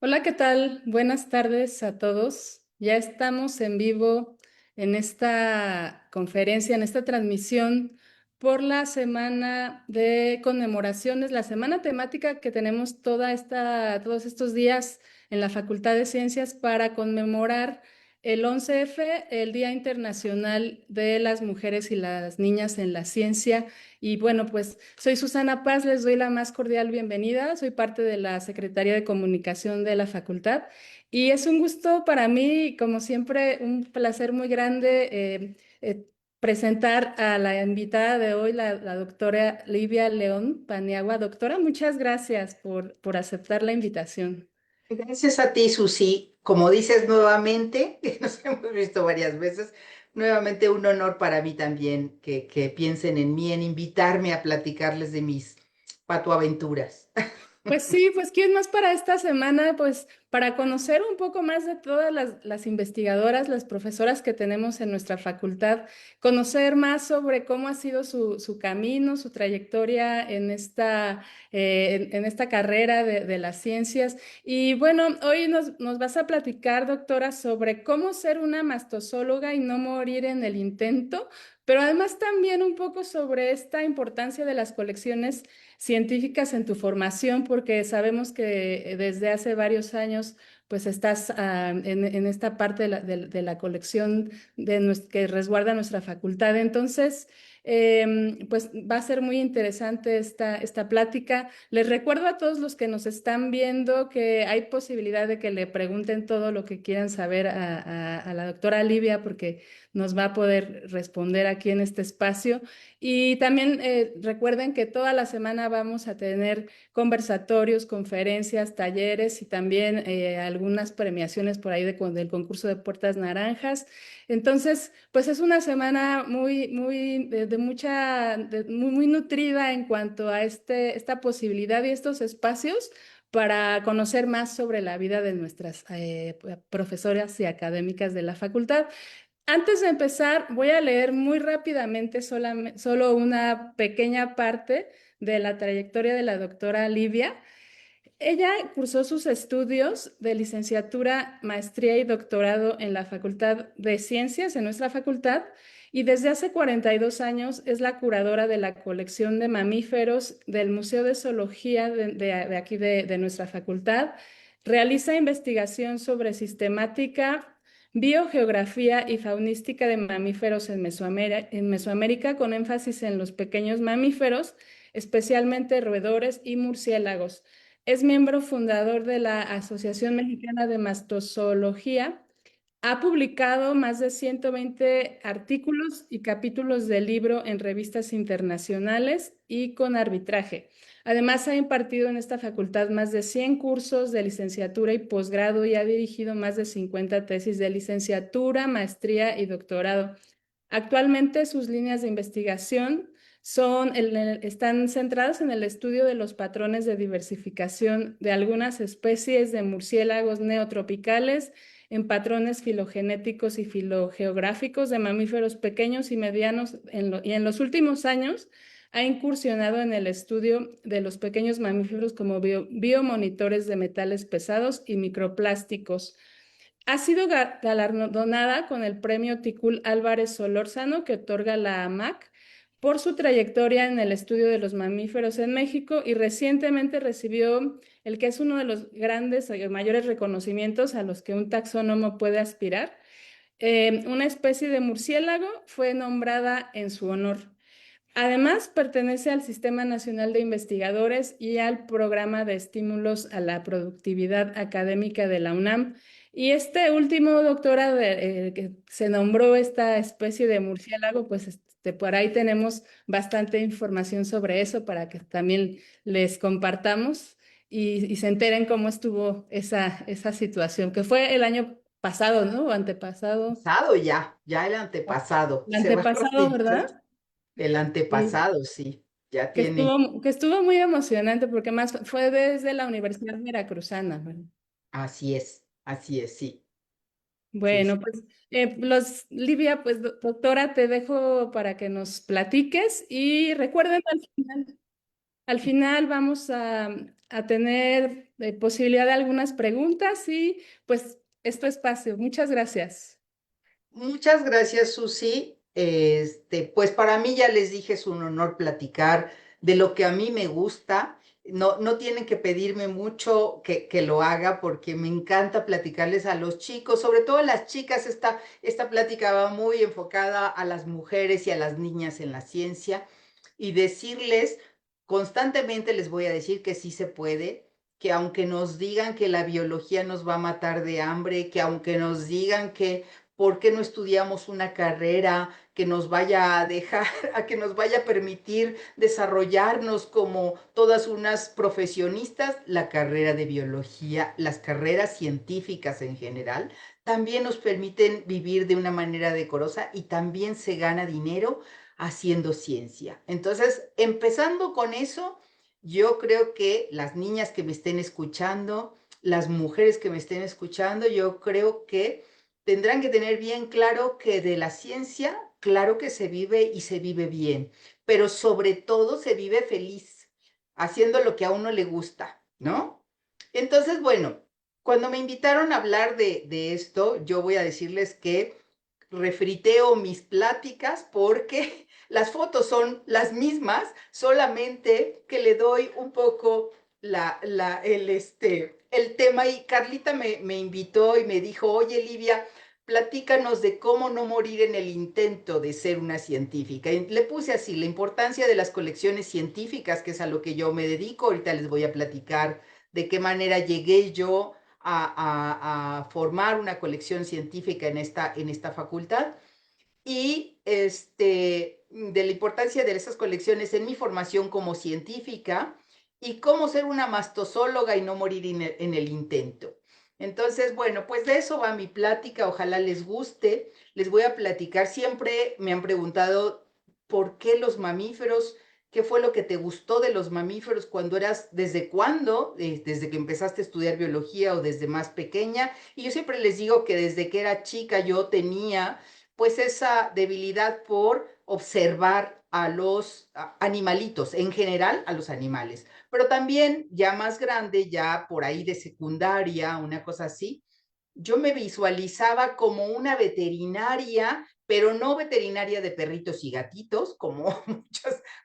Hola, ¿qué tal? Buenas tardes a todos. Ya estamos en vivo en esta conferencia, en esta transmisión por la semana de conmemoraciones, la semana temática que tenemos todos estos días en la Facultad de Ciencias para conmemorar el 11F, el Día Internacional de las Mujeres y las Niñas en la Ciencia. Y bueno, pues soy Susana Paz, les doy la más cordial bienvenida. Soy parte de la Secretaría de Comunicación de la facultad y es un gusto para mí, como siempre, un placer muy grande presentar a la invitada de hoy, la doctora Livia León Paniagua. Doctora, muchas gracias por aceptar la invitación. Gracias a ti, Susi. Como dices nuevamente, que nos hemos visto varias veces, nuevamente un honor para mí también que piensen en mí, en invitarme a platicarles de mis patoaventuras. Pues sí, pues ¿quién más para esta semana? Pues para conocer un poco más de todas las investigadoras, las profesoras que tenemos en nuestra facultad, conocer más sobre cómo ha sido su camino, su trayectoria en esta carrera de las ciencias. Y bueno, hoy nos vas a platicar, doctora, sobre cómo ser una mastozóloga y no morir en el intento, pero además también un poco sobre esta importancia de las colecciones científicas en tu formación, porque sabemos que desde hace varios años pues estás en esta parte de la colección que resguarda nuestra facultad. Entonces, pues va a ser muy interesante esta plática. Les recuerdo a todos los que nos están viendo que hay posibilidad de que le pregunten todo lo que quieran saber a la doctora Livia, porque nos va a poder responder aquí en este espacio. Y también recuerden que toda la semana vamos a tener conversatorios, conferencias, talleres y también algunas premiaciones por ahí del concurso de Puertas Naranjas. Entonces, pues es una semana muy, de mucha, muy nutrida en cuanto a esta posibilidad y estos espacios para conocer más sobre la vida de nuestras profesoras y académicas de la facultad. Antes de empezar, voy a leer muy rápidamente solo una pequeña parte de la trayectoria de la doctora Livia. Ella cursó sus estudios de licenciatura, maestría y doctorado en la Facultad de Ciencias, en nuestra facultad, y desde hace 42 años es la curadora de la colección de mamíferos del Museo de Zoología de aquí de nuestra facultad. Realiza investigación sobre sistemática, biogeografía y faunística de mamíferos en Mesoamérica, con énfasis en los pequeños mamíferos, especialmente roedores y murciélagos. Es miembro fundador de la Asociación Mexicana de Mastozoología. Ha publicado más de 120 artículos y capítulos de libro en revistas internacionales y con arbitraje. Además, ha impartido en esta facultad más de 100 cursos de licenciatura y posgrado y ha dirigido más de 50 tesis de licenciatura, maestría y doctorado. Actualmente sus líneas de investigación están centradas en el estudio de los patrones de diversificación de algunas especies de murciélagos neotropicales, en patrones filogenéticos y filogeográficos de mamíferos pequeños y medianos, y en los últimos años ha incursionado en el estudio de los pequeños mamíferos como biomonitores de metales pesados y microplásticos. Ha sido galardonada con el premio Ticul Álvarez Solórzano que otorga la AMAC por su trayectoria en el estudio de los mamíferos en México y recientemente recibió el que es uno de los grandes y mayores reconocimientos a los que un taxónomo puede aspirar. Una especie de murciélago fue nombrada en su honor. Además, pertenece al Sistema Nacional de Investigadores y al Programa de Estímulos a la Productividad Académica de la UNAM. Y este último, doctora, que se nombró esta especie de murciélago, pues por ahí tenemos bastante información sobre eso para que también les compartamos y se enteren cómo estuvo esa situación, que fue el año pasado, ¿no? O antepasado. Pasado ya el antepasado, El hace antepasado, ratitos, ¿verdad? el Sí. antepasado, sí, ya tiene, Que estuvo muy emocionante porque más fue desde la Universidad Veracruzana. ¿Verdad? así es, sí, sí, Bueno, sí. pues Livia, pues doctora, te dejo para que nos platiques y recuerden al final. Al final vamos a tener posibilidad de algunas preguntas y pues es tu espacio. Muchas gracias. Muchas gracias, Susi. Pues para mí ya les dije, es un honor platicar de lo que a mí me gusta. No, no tienen que pedirme mucho que lo haga porque me encanta platicarles a los chicos, sobre todo a las chicas. Esta plática va muy enfocada a las mujeres y a las niñas en la ciencia y decirles, constantemente les voy a decir que sí se puede, que aunque nos digan que la biología nos va a matar de hambre, que aunque nos digan que ¿por qué no estudiamos una carrera que nos vaya a dejar, a que nos vaya a permitir desarrollarnos como todas unas profesionistas? La carrera de biología, las carreras científicas en general, también nos permiten vivir de una manera decorosa y también se gana dinero haciendo ciencia. Entonces, empezando con eso, yo creo que las niñas que me estén escuchando, las mujeres que me estén escuchando, yo creo que tendrán que tener bien claro que de la ciencia, claro que se vive y se vive bien, pero sobre todo se vive feliz, haciendo lo que a uno le gusta, ¿no? Entonces, bueno, cuando me invitaron a hablar de esto, yo voy a decirles que refriteo mis pláticas porque las fotos son las mismas, solamente que le doy un poco el tema. Y Carlita me invitó y me dijo, oye, Livia, platícanos de cómo no morir en el intento de ser una científica. Y le puse así, la importancia de las colecciones científicas, que es a lo que yo me dedico. Ahorita les voy a platicar de qué manera llegué yo a formar una colección científica en esta facultad y de la importancia de esas colecciones en mi formación como científica y cómo ser una mastozóloga y no morir en el intento. Entonces, bueno, pues de eso va mi plática, ojalá les guste. Les voy a platicar, siempre me han preguntado por qué los mamíferos, qué fue lo que te gustó de los mamíferos cuando eras, desde cuándo, desde que empezaste a estudiar biología o desde más pequeña. Y yo siempre les digo que desde que era chica yo tenía pues esa debilidad por observar a los animalitos, en general a los animales, pero también ya más grande, ya por ahí de secundaria, una cosa así, yo me visualizaba como una veterinaria, pero no veterinaria de perritos y gatitos, como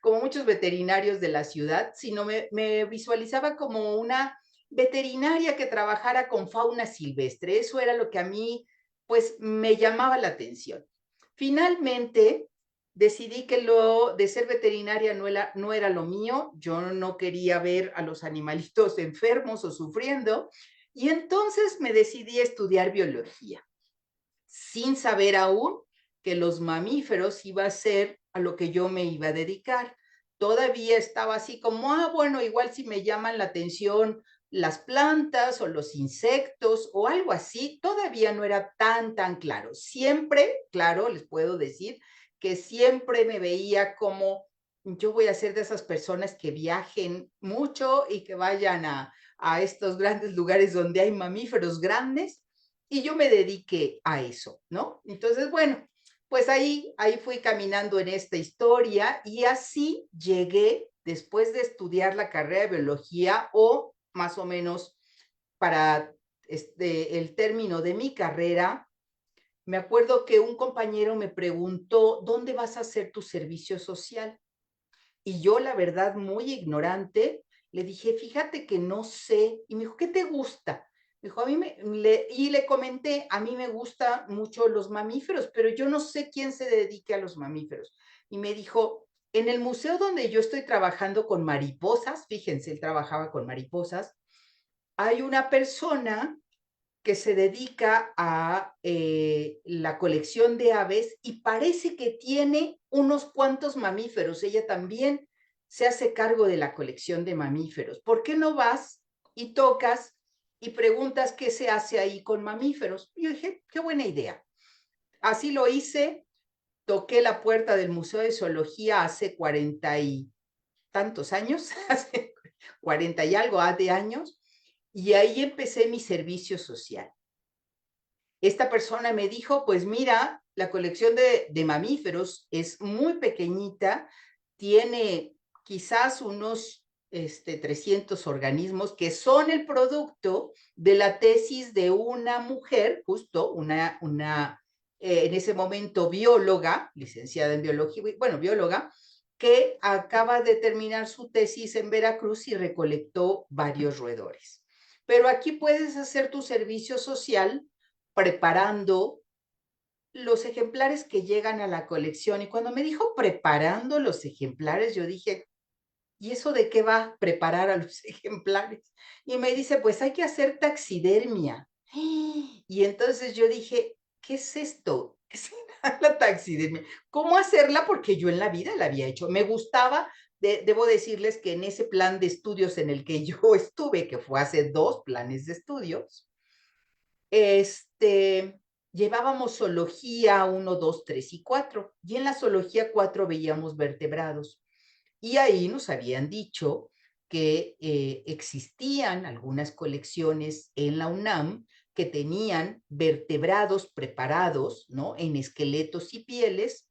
muchos veterinarios de la ciudad, sino me visualizaba como una veterinaria que trabajara con fauna silvestre. Eso era lo que a mí, pues, me llamaba la atención. Finalmente, decidí que lo de ser veterinaria no era lo mío. Yo no quería ver a los animalitos enfermos o sufriendo, y entonces me decidí a estudiar biología, sin saber aún que los mamíferos iba a ser a lo que yo me iba a dedicar. Todavía estaba así como, bueno, igual si me llaman la atención las plantas o los insectos o algo así, todavía no era tan claro. Siempre, claro, les puedo decir que siempre me veía como yo voy a ser de esas personas que viajen mucho y que vayan a estos grandes lugares donde hay mamíferos grandes, y yo me dediqué a eso, ¿no? Entonces, bueno, pues ahí fui caminando en esta historia y así llegué, después de estudiar la carrera de biología, o más o menos para el término de mi carrera, me acuerdo que un compañero me preguntó, ¿dónde vas a hacer tu servicio social? Y yo, la verdad, muy ignorante, le dije, fíjate que no sé. Y me dijo, ¿qué te gusta? Me dijo, y le comenté, a mí me gustan mucho los mamíferos, pero yo no sé quién se dedique a los mamíferos. Y me dijo, en el museo donde yo estoy trabajando con mariposas, fíjense, él trabajaba con mariposas, hay una persona que se dedica a la colección de aves y parece que tiene unos cuantos mamíferos. Ella también se hace cargo de la colección de mamíferos. ¿Por qué no vas y tocas y preguntas qué se hace ahí con mamíferos? Y yo dije, qué buena idea. Así lo hice, toqué la puerta del Museo de Zoología hace 40 y tantos años, hace 40 y algo de años, y ahí empecé mi servicio social. Esta persona me dijo, pues mira, la colección de mamíferos es muy pequeñita, tiene quizás unos 300 organismos que son el producto de la tesis de una mujer, justo en ese momento bióloga, licenciada en biología, bueno, bióloga, que acaba de terminar su tesis en Veracruz y recolectó varios roedores. Pero aquí puedes hacer tu servicio social preparando los ejemplares que llegan a la colección. Y cuando me dijo preparando los ejemplares, yo dije, ¿y eso de qué va preparar a los ejemplares? Y me dice, pues hay que hacer taxidermia. Y entonces yo dije, ¿qué es esto? ¿Qué será la taxidermia? ¿Cómo hacerla? Porque yo en la vida la había hecho. Me gustaba, debo decirles que en ese plan de estudios en el que yo estuve, que fue hace 2 planes de estudios, llevábamos zoología 1, 2, 3 y 4. Y en la zoología 4 veíamos vertebrados. Y ahí nos habían dicho que existían algunas colecciones en la UNAM que tenían vertebrados preparados, ¿no? En esqueletos y pieles,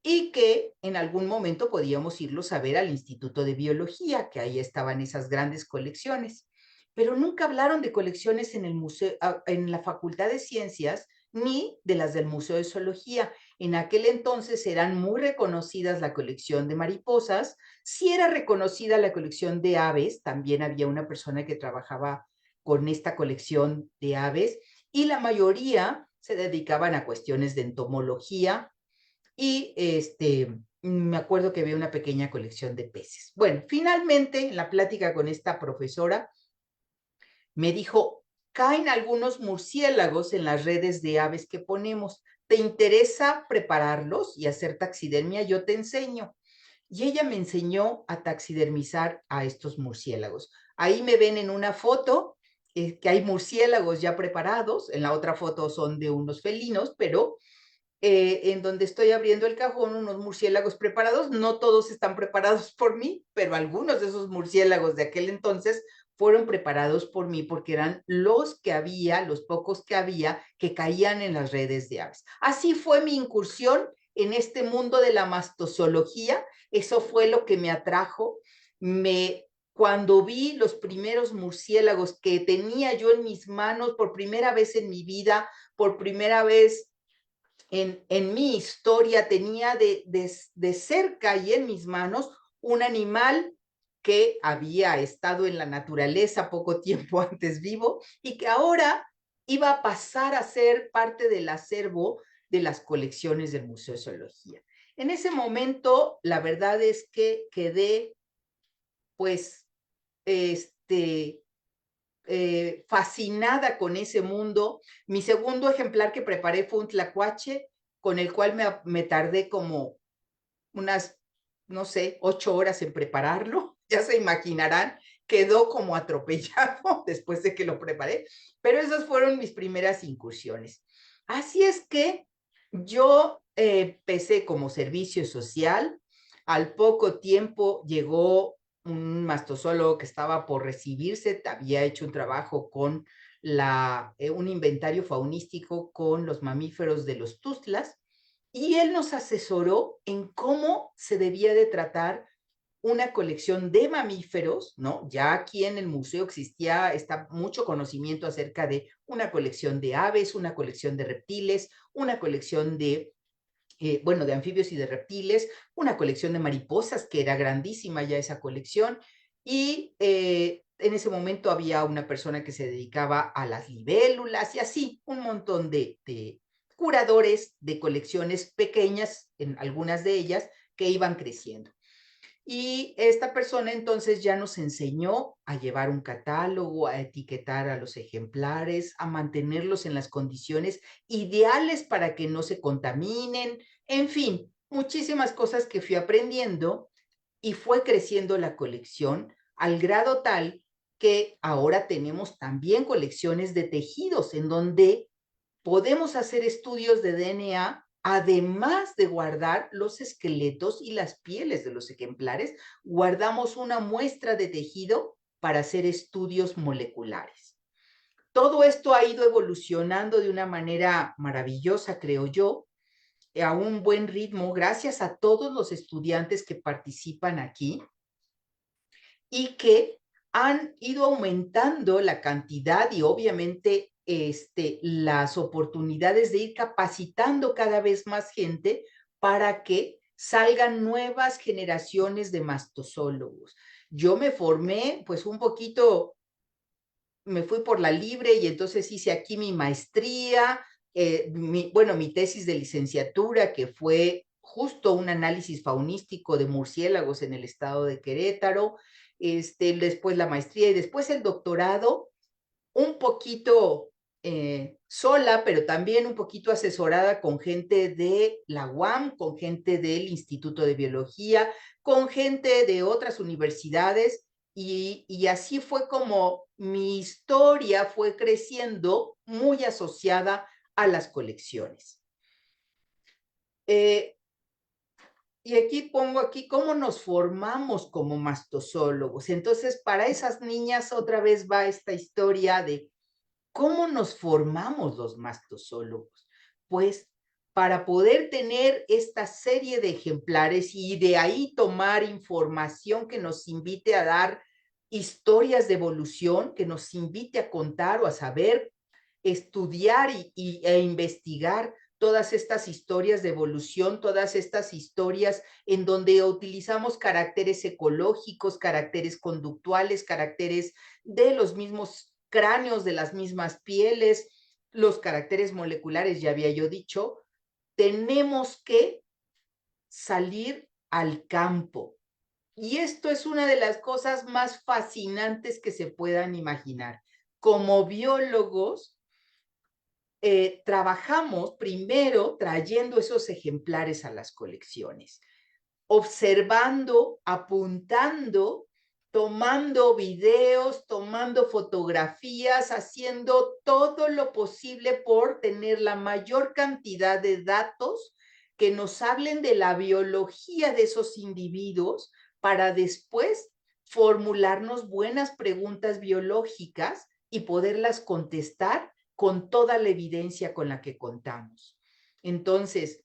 y que en algún momento podíamos irlos a ver al Instituto de Biología, que ahí estaban esas grandes colecciones. Pero nunca hablaron de colecciones en el museo, en la Facultad de Ciencias, ni de las del Museo de Zoología. En aquel entonces eran muy reconocidas la colección de mariposas, sí era reconocida la colección de aves, también había una persona que trabajaba con esta colección de aves, y la mayoría se dedicaban a cuestiones de entomología, y me acuerdo que había una pequeña colección de peces. Bueno, finalmente, en la plática con esta profesora, me dijo, caen algunos murciélagos en las redes de aves que ponemos. ¿Te interesa prepararlos y hacer taxidermia? Yo te enseño. Y ella me enseñó a taxidermizar a estos murciélagos. Ahí me ven en una foto que hay murciélagos ya preparados. En la otra foto son de unos felinos, pero en donde estoy abriendo el cajón, unos murciélagos preparados. No todos están preparados por mí, pero algunos de esos murciélagos de aquel entonces fueron preparados por mí porque eran los que había, los pocos que había, que caían en las redes de aves. Así fue mi incursión en este mundo de la mastozoología. Eso fue lo que me atrajo. Cuando vi los primeros murciélagos que tenía yo en mis manos por primera vez en mi vida, por primera vez en mi historia, tenía de cerca y en mis manos un animal que había estado en la naturaleza poco tiempo antes vivo y que ahora iba a pasar a ser parte del acervo de las colecciones del Museo de Zoología. En ese momento, la verdad es que quedé, pues, fascinada con ese mundo. Mi segundo ejemplar que preparé fue un tlacuache, con el cual me tardé como unas, no sé, 8 horas en prepararlo. Ya se imaginarán, quedó como atropellado después de que lo preparé, pero esas fueron mis primeras incursiones. Así es que yo empecé como servicio social. Al poco tiempo llegó un mastozólogo que estaba por recibirse, había hecho un trabajo con un inventario faunístico con los mamíferos de los Tuzlas, y él nos asesoró en cómo se debía de tratar una colección de mamíferos, ¿no? Ya aquí en el museo está mucho conocimiento acerca de una colección de aves, una colección de reptiles, una colección de anfibios y de reptiles, una colección de mariposas, que era grandísima ya esa colección, y en ese momento había una persona que se dedicaba a las libélulas y así, un montón de curadores de colecciones pequeñas, en algunas de ellas, que iban creciendo. Y esta persona entonces ya nos enseñó a llevar un catálogo, a etiquetar a los ejemplares, a mantenerlos en las condiciones ideales para que no se contaminen, en fin, muchísimas cosas que fui aprendiendo, y fue creciendo la colección al grado tal que ahora tenemos también colecciones de tejidos en donde podemos hacer estudios de DNA, además de guardar los esqueletos y las pieles de los ejemplares. Guardamos una muestra de tejido para hacer estudios moleculares. Todo esto ha ido evolucionando de una manera maravillosa, creo yo, a un buen ritmo, gracias a todos los estudiantes que participan aquí. y que han ido aumentando la cantidad y obviamente las oportunidades de ir capacitando cada vez más gente para que salgan nuevas generaciones de mastozólogos. Yo me formé pues un poquito, me fui por la libre y entonces hice aquí mi maestría, bueno, mi tesis de licenciatura, que fue justo un análisis faunístico de murciélagos en el estado de Querétaro, después la maestría y después el doctorado, un poquito sola, pero también un poquito asesorada con gente de la UAM, con gente del Instituto de Biología, con gente de otras universidades, y así fue como mi historia fue creciendo muy asociada a las colecciones. Y aquí pongo aquí cómo nos formamos como mastozólogos. Entonces, para esas niñas otra vez va esta historia de ¿cómo nos formamos los mastozólogos? Pues para poder tener esta serie de ejemplares y de ahí tomar información que nos invite a dar historias de evolución, que nos invite a contar o a saber, estudiar e investigar todas estas historias de evolución, todas estas historias en donde utilizamos caracteres ecológicos, caracteres conductuales, caracteres de los mismos cráneos, de las mismas pieles, los caracteres moleculares, ya había yo dicho, tenemos que salir al campo. Y esto es una de las cosas más fascinantes que se puedan imaginar. Como biólogos, trabajamos primero trayendo esos ejemplares a las colecciones, observando, apuntando, tomando videos, tomando fotografías, haciendo todo lo posible por tener la mayor cantidad de datos que nos hablen de la biología de esos individuos para después formularnos buenas preguntas biológicas y poderlas contestar con toda la evidencia con la que contamos. Entonces,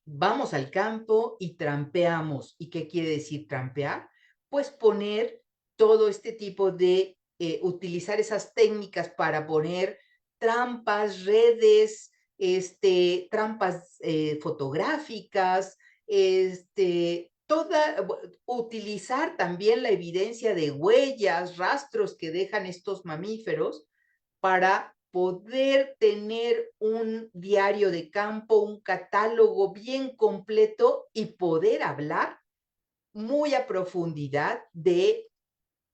vamos al campo y trampeamos. ¿Y qué quiere decir trampear? Pues poner todo este tipo de, utilizar esas técnicas para poner trampas, redes, trampas fotográficas, utilizar también la evidencia de huellas, rastros que dejan estos mamíferos para poder tener un diario de campo, un catálogo bien completo y poder hablar muy a profundidad de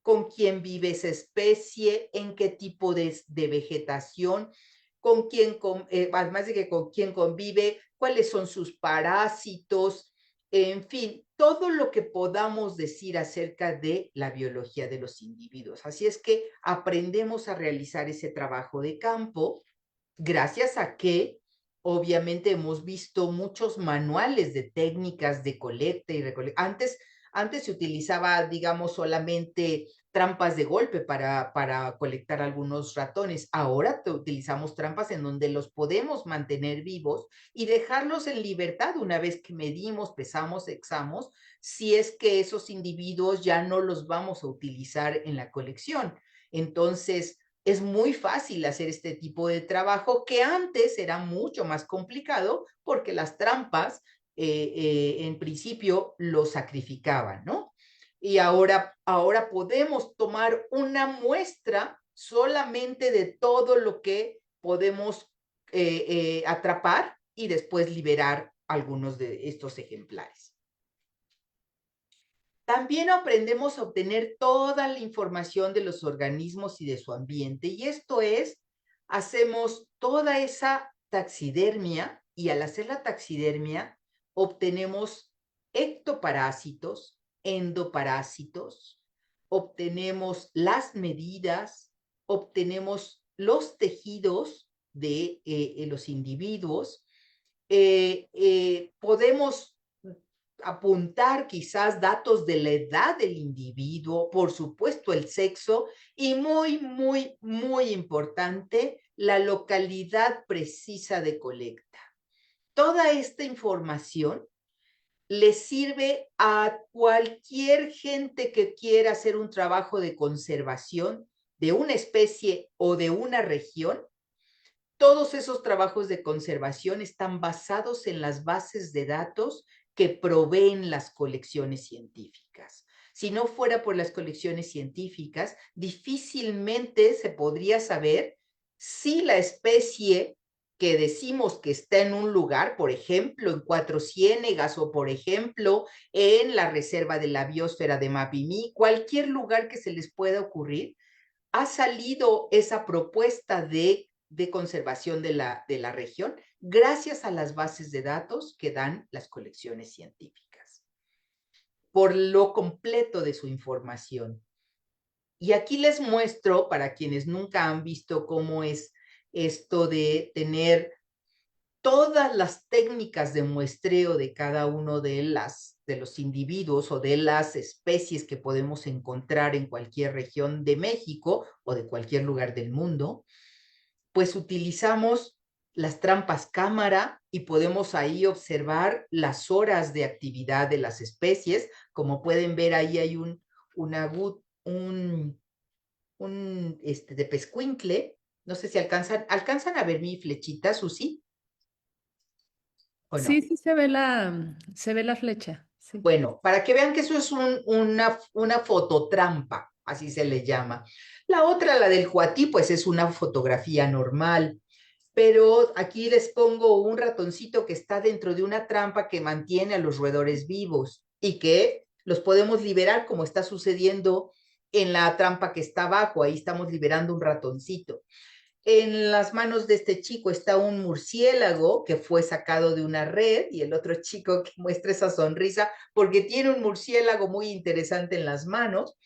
con quién vive esa especie, en qué tipo de vegetación, con quién, además de que con quién convive, cuáles son sus parásitos, en fin, todo lo que podamos decir acerca de la biología de los individuos. Así es que aprendemos a realizar ese trabajo de campo gracias a que obviamente hemos visto muchos manuales de técnicas de colecta y recolecta. Antes se utilizaba, digamos, solamente trampas de golpe para colectar algunos ratones. Ahora utilizamos trampas en donde los podemos mantener vivos y dejarlos en libertad una vez que medimos, pesamos, examos, si es que esos individuos ya no los vamos a utilizar en la colección. Entonces, es muy fácil hacer este tipo de trabajo que antes era mucho más complicado porque las trampas en principio lo sacrificaban, ¿no? Y ahora podemos tomar una muestra solamente de todo lo que podemos atrapar y después liberar algunos de estos ejemplares. También aprendemos a obtener toda la información de los organismos y de su ambiente, y esto es, hacemos toda esa taxidermia, y al hacer la taxidermia obtenemos ectoparásitos, endoparásitos, obtenemos las medidas, obtenemos los tejidos de los individuos, podemos apuntar quizás datos de la edad del individuo, por supuesto el sexo y muy, muy, muy importante, la localidad precisa de colecta. Toda esta información le sirve a cualquier gente que quiera hacer un trabajo de conservación de una especie o de una región. Todos esos trabajos de conservación están basados en las bases de datos que proveen las colecciones científicas. Si no fuera por las colecciones científicas, difícilmente se podría saber si la especie que decimos que está en un lugar, por ejemplo, en Cuatro Ciénegas o, por ejemplo, en la Reserva de la Biosfera de Mapimí, cualquier lugar que se les pueda ocurrir, ha salido esa propuesta de conservación de la región gracias a las bases de datos que dan las colecciones científicas, por lo completo de su información. Y aquí les muestro, para quienes nunca han visto cómo es esto de tener todas las técnicas de muestreo de cada uno de los individuos o de las especies que podemos encontrar en cualquier región de México o de cualquier lugar del mundo, pues utilizamos las trampas cámara y podemos ahí observar las horas de actividad de las especies. Como pueden ver, ahí hay de pescuincle. No sé si alcanzan a ver mi flechita, Susi, o Sí, no. sí se ve la flecha. Sí. Bueno, para que vean que eso es una fototrampa, así se le llama. La otra, la del cuatí, pues es una fotografía normal, pero aquí les pongo un ratoncito que está dentro de una trampa que mantiene a los roedores vivos y que los podemos liberar como está sucediendo en la trampa que está abajo. Ahí estamos liberando un ratoncito. En las manos de este chico está un murciélago que fue sacado de una red, y el otro chico que muestra esa sonrisa porque tiene un murciélago muy interesante en las manos.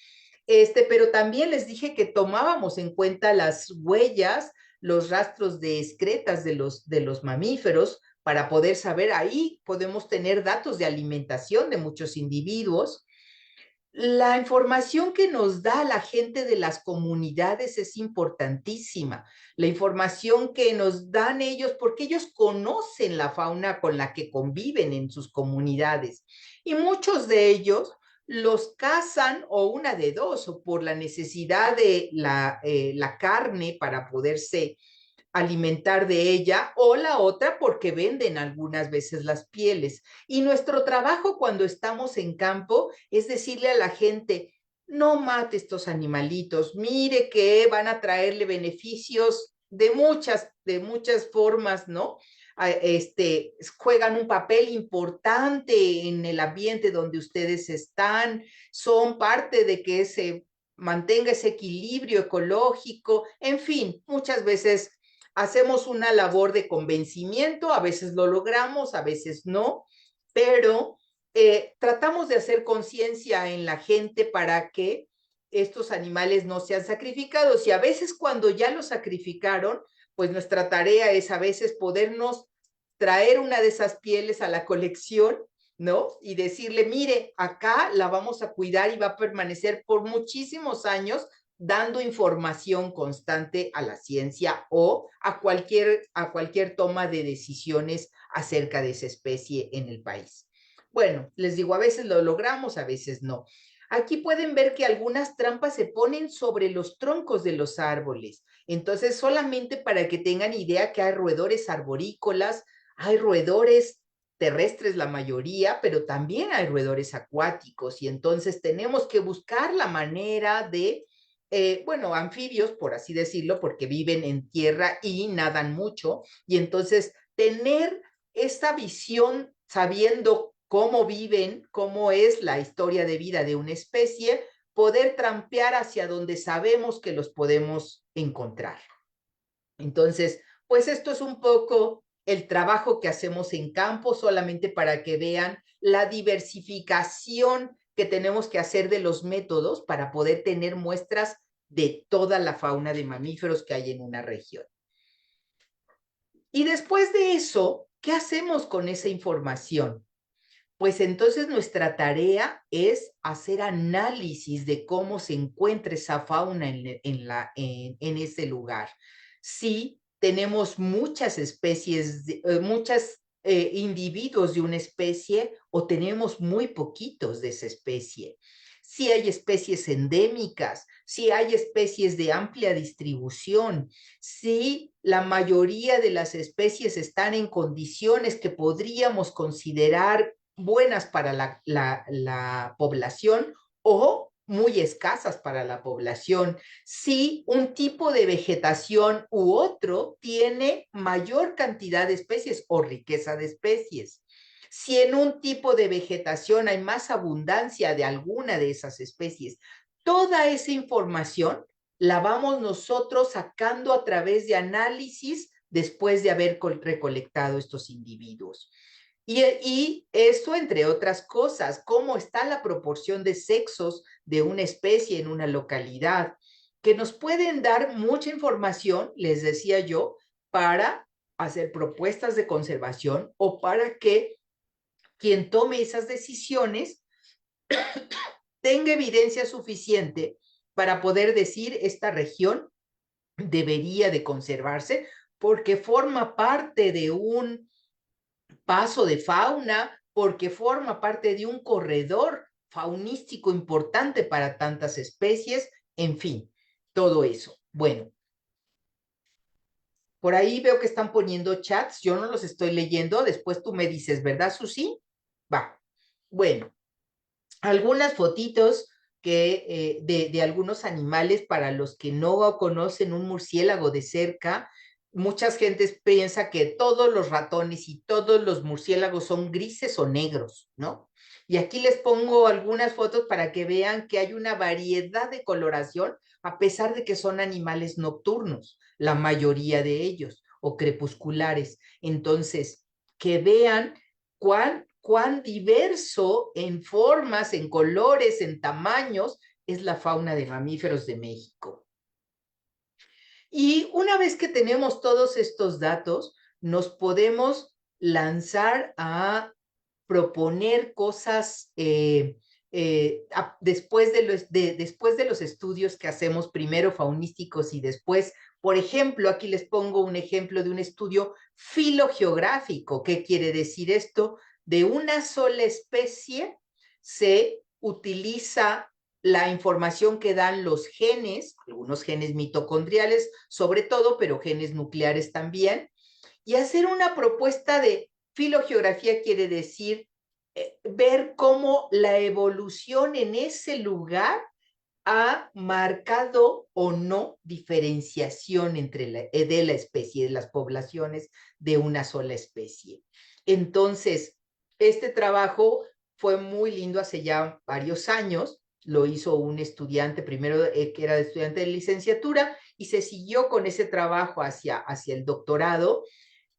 Pero también les dije que tomábamos en cuenta las huellas, los rastros de excretas de los mamíferos para poder saber, ahí podemos tener datos de alimentación de muchos individuos. La información que nos da la gente de las comunidades es importantísima. La información que nos dan ellos, porque ellos conocen la fauna con la que conviven en sus comunidades. Y muchos de ellos los cazan, o una de dos, o por la necesidad de la carne para poderse alimentar de ella, o la otra porque venden algunas veces las pieles. Y nuestro trabajo cuando estamos en campo es decirle a la gente: no mate estos animalitos, mire que van a traerle beneficios de muchas formas, ¿no? Juegan un papel importante en el ambiente donde ustedes están, son parte de que se mantenga ese equilibrio ecológico. En fin, muchas veces hacemos una labor de convencimiento, a veces lo logramos, a veces no, pero tratamos de hacer conciencia en la gente para que estos animales no sean sacrificados, y a veces cuando ya los sacrificaron, pues nuestra tarea es a veces podernos traer una de esas pieles a la colección, ¿no? Y decirle: mire, acá la vamos a cuidar y va a permanecer por muchísimos años, dando información constante a la ciencia o a cualquier toma de decisiones acerca de esa especie en el país. Bueno, les digo, a veces lo logramos, a veces no. Aquí pueden ver que algunas trampas se ponen sobre los troncos de los árboles. Entonces, solamente para que tengan idea que hay roedores arborícolas, hay roedores terrestres la mayoría, pero también hay roedores acuáticos, y entonces tenemos que buscar la manera de bueno, anfibios, por así decirlo, porque viven en tierra y nadan mucho, y entonces tener esa visión sabiendo cómo viven, cómo es la historia de vida de una especie, poder trampear hacia donde sabemos que los podemos encontrar. Entonces, pues esto es un poco el trabajo que hacemos en campo, solamente para que vean la diversificación que tenemos que hacer de los métodos para poder tener muestras de toda la fauna de mamíferos que hay en una región. Y después de eso, ¿qué hacemos con esa información? Pues entonces nuestra tarea es hacer análisis de cómo se encuentra esa fauna en ese lugar. Sí, tenemos muchas especies, muchas individuos de una especie o tenemos muy poquitos de esa especie. Si hay especies endémicas, si hay especies de amplia distribución, si la mayoría de las especies están en condiciones que podríamos considerar buenas para la población o muy escasas para la población, si un tipo de vegetación u otro tiene mayor cantidad de especies o riqueza de especies. Si en un tipo de vegetación hay más abundancia de alguna de esas especies, toda esa información la vamos nosotros sacando a través de análisis después de haber recolectado estos individuos. Y eso, entre otras cosas, cómo está la proporción de sexos de una especie en una localidad, que nos pueden dar mucha información, les decía yo, para hacer propuestas de conservación o para que quien tome esas decisiones tenga evidencia suficiente para poder decir esta región debería de conservarse porque forma parte de un paso de fauna, porque forma parte de un corredor faunístico importante para tantas especies, en fin, todo eso. Bueno, por ahí veo que están poniendo chats, yo no los estoy leyendo, después tú me dices, ¿verdad, Susi? Va. Bueno, algunas fotitos de algunos animales para los que no conocen un murciélago de cerca. Muchas gentes piensa que todos los ratones y todos los murciélagos son grises o negros, ¿no? Y aquí les pongo algunas fotos para que vean que hay una variedad de coloración a pesar de que son animales nocturnos, la mayoría de ellos, o crepusculares. Entonces, que vean cuán diverso en formas, en colores, en tamaños es la fauna de mamíferos de México. Y una vez que tenemos todos estos datos, nos podemos lanzar a proponer cosas después después de los estudios que hacemos primero faunísticos y después, por ejemplo, aquí les pongo un ejemplo de un estudio filogeográfico. ¿Qué quiere decir esto? De una sola especie se utiliza la información que dan los genes, algunos genes mitocondriales sobre todo, pero genes nucleares también, y hacer una propuesta de filogeografía quiere decir ver cómo la evolución en ese lugar ha marcado o no diferenciación de la especie, de las poblaciones de una sola especie. Entonces, este trabajo fue muy lindo hace ya varios años, lo hizo un estudiante, primero que era estudiante de licenciatura, y se siguió con ese trabajo hacia el doctorado,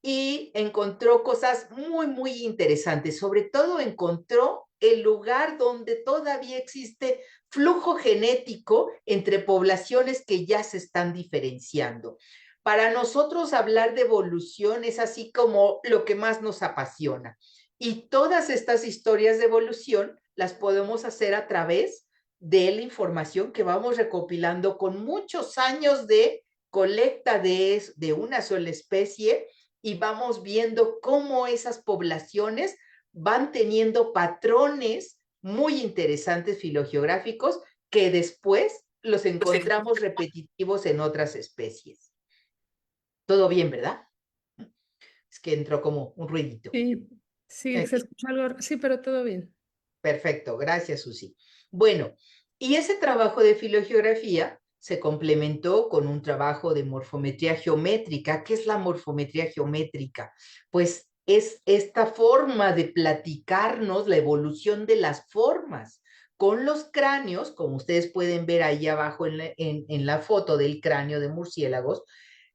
y encontró cosas muy, muy interesantes. Sobre todo encontró el lugar donde todavía existe flujo genético entre poblaciones que ya se están diferenciando. Para nosotros hablar de evolución es así como lo que más nos apasiona. Y todas estas historias de evolución las podemos hacer a través de la información que vamos recopilando con muchos años de colecta de una sola especie, y vamos viendo cómo esas poblaciones van teniendo patrones muy interesantes filogeográficos que después los encontramos repetitivos en otras especies. Todo bien, ¿verdad? Es que entró como un ruidito. Sí, sí, se escucha algo, sí, pero todo bien. Perfecto, gracias, Susi. Bueno, y ese trabajo de filogeografía se complementó con un trabajo de morfometría geométrica. ¿Qué es la morfometría geométrica? Pues es esta forma de platicarnos la evolución de las formas con los cráneos, como ustedes pueden ver ahí abajo en la foto del cráneo de murciélagos.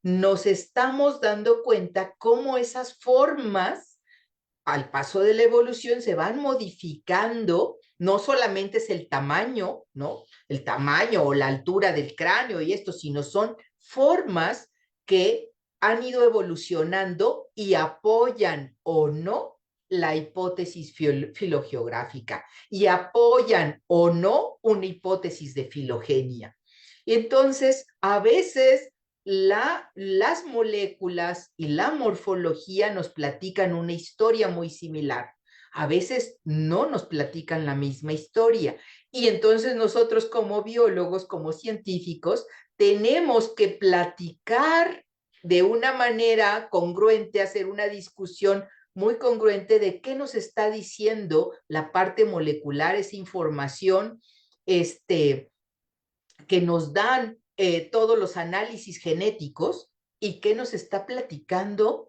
Nos estamos dando cuenta cómo esas formas al paso de la evolución se van modificando. No solamente es el tamaño, ¿no? El tamaño o la altura del cráneo y esto, sino son formas que han ido evolucionando y apoyan o no la hipótesis filogeográfica y apoyan o no una hipótesis de filogenia. Entonces, a veces las moléculas y la morfología nos platican una historia muy similar. A veces no nos platican la misma historia. Y entonces nosotros como biólogos, como científicos, tenemos que platicar de una manera congruente, hacer una discusión muy congruente de qué nos está diciendo la parte molecular, esa información que nos dan todos los análisis genéticos y qué nos está platicando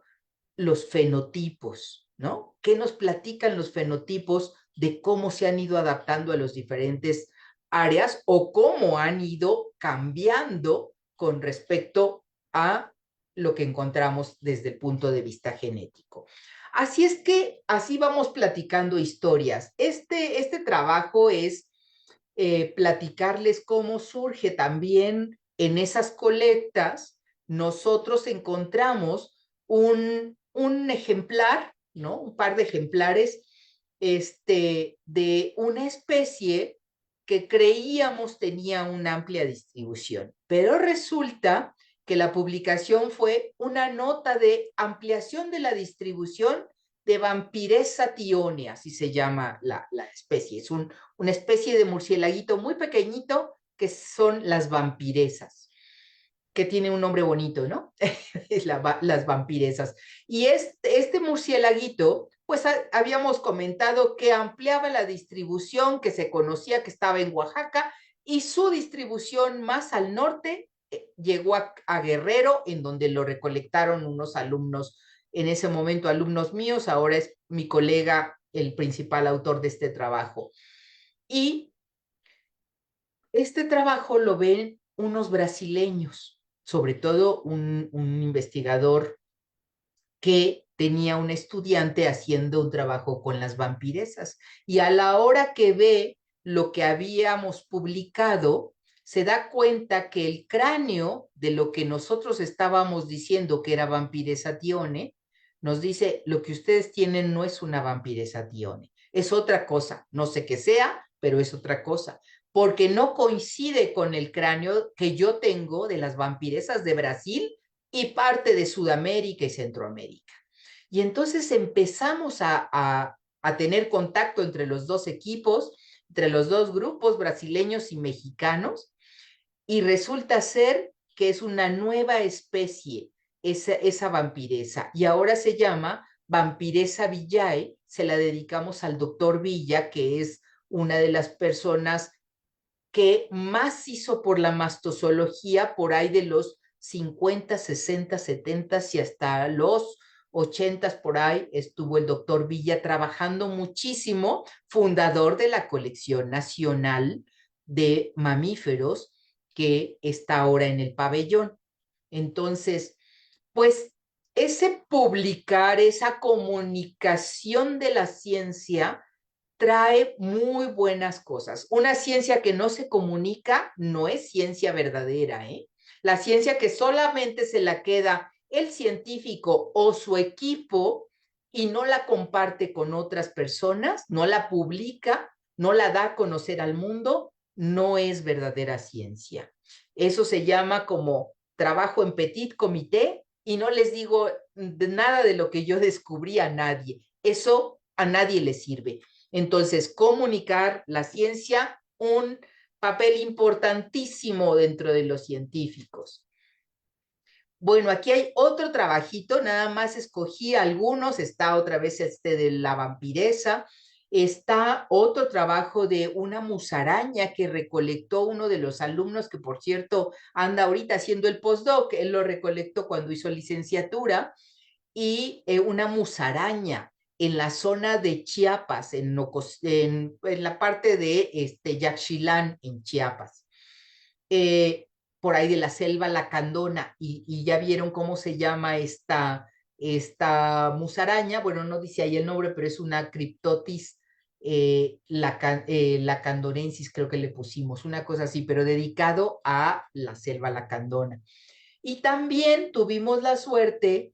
los fenotipos, ¿no? ¿Qué nos platican los fenotipos de cómo se han ido adaptando a los diferentes áreas o cómo han ido cambiando con respecto a lo que encontramos desde el punto de vista genético? Así es que así vamos platicando historias. Este trabajo es platicarles cómo surge también en esas colectas. Nosotros encontramos un ejemplar, ¿no? Un par de ejemplares de una especie que creíamos tenía una amplia distribución, pero resulta que la publicación fue una nota de ampliación de la distribución de Vampiresa tione, así se llama la especie. Es una especie de murcielaguito muy pequeñito que son las vampiresas, que tiene un nombre bonito, ¿no? Las vampiresas. Y este murcielaguito, pues habíamos comentado que ampliaba la distribución, que se conocía que estaba en Oaxaca, y su distribución más al norte llegó a Guerrero, en donde lo recolectaron unos alumnos, en ese momento alumnos míos, ahora es mi colega el principal autor de este trabajo. Y este trabajo lo ven unos brasileños, sobre todo un investigador que tenía un estudiante haciendo un trabajo con las vampiresas. Y a la hora que ve lo que habíamos publicado, se da cuenta que el cráneo de lo que nosotros estábamos diciendo que era vampiresa tione, nos dice, lo que ustedes tienen no es una vampiresa tione, es otra cosa, no sé qué sea, pero es otra cosa, porque no coincide con el cráneo que yo tengo de las vampiresas de Brasil y parte de Sudamérica y Centroamérica. Y entonces empezamos a tener contacto entre los dos equipos, entre los dos grupos brasileños y mexicanos, y resulta ser que es una nueva especie, esa vampiresa, y ahora se llama Vampiresa villae, se la dedicamos al doctor Villa, que es una de las personas que más hizo por la mastozoología por ahí de los 50, 60, 70 y hasta los 80 por ahí estuvo el doctor Villa trabajando muchísimo, fundador de la colección nacional de mamíferos que está ahora en el pabellón. Entonces, pues ese publicar, esa comunicación de la ciencia trae muy buenas cosas. Una ciencia que no se comunica no es ciencia verdadera, ¿eh? La ciencia que solamente se la queda el científico o su equipo y no la comparte con otras personas, no la publica, no la da a conocer al mundo, no es verdadera ciencia. Eso se llama como trabajo en petit comité y no les digo nada de lo que yo descubrí a nadie. Eso a nadie le sirve. Entonces, comunicar la ciencia, un papel importantísimo dentro de los científicos. Bueno, aquí hay otro trabajito, nada más escogí algunos, está otra vez de la vampiresa, está otro trabajo de una musaraña que recolectó uno de los alumnos, que por cierto anda ahorita haciendo el postdoc, él lo recolectó cuando hizo licenciatura, y una musaraña en la zona de Chiapas, en la parte de Yaxchilán, en Chiapas. Por ahí de la selva lacandona, y ya vieron cómo se llama esta musaraña. Bueno, no dice ahí el nombre, pero es una Cryptotis lacandonensis, creo que le pusimos, una cosa así, pero dedicado a la selva lacandona. Y también tuvimos la suerte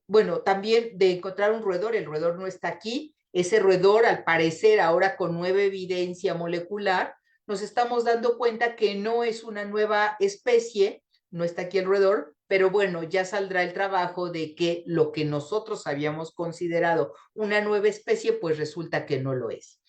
bueno, también de encontrar un roedor. El roedor no está aquí. Ese roedor, al parecer, ahora con nueva evidencia molecular, nos estamos dando cuenta que no es una nueva especie, no está aquí el roedor, pero bueno, ya saldrá el trabajo de que lo que nosotros habíamos considerado una nueva especie, pues resulta que no lo es.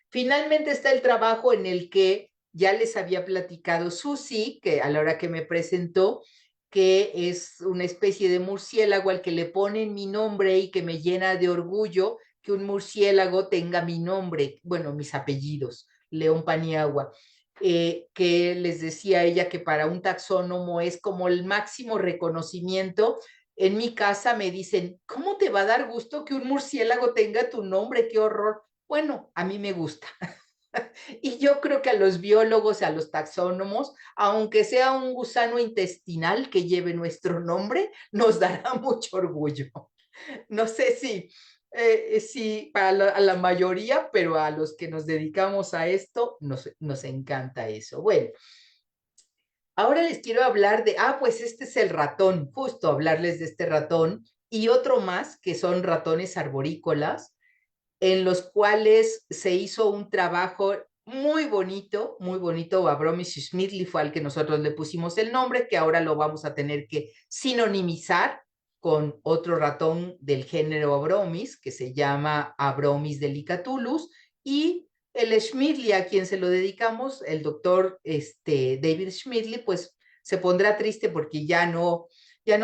Finalmente está el trabajo en el que ya les había platicado Susi, que a la hora que me presentó, que es una especie de murciélago al que le ponen mi nombre y que me llena de orgullo que un murciélago tenga mi nombre, bueno, mis apellidos, León Paniagua, que les decía ella que para un taxónomo es como el máximo reconocimiento. En mi casa me dicen, ¿cómo te va a dar gusto que un murciélago tenga tu nombre? ¡Qué horror! Bueno, a mí me gusta. Y yo creo que a los biólogos, a los taxónomos, aunque sea un gusano intestinal que lleve nuestro nombre, nos dará mucho orgullo. No sé si para a la mayoría, pero a los que nos dedicamos a esto, nos encanta eso. Bueno, ahora les quiero hablar pues este es el ratón, justo hablarles de este ratón y otro más que son ratones arborícolas en los cuales se hizo un trabajo muy bonito. Abromis Schmidli fue al que nosotros le pusimos el nombre, que ahora lo vamos a tener que sinonimizar con otro ratón del género Abromis, que se llama Abromis delicatulus, y el Schmidli a quien se lo dedicamos, el doctor David Schmidli, pues se pondrá triste porque ya no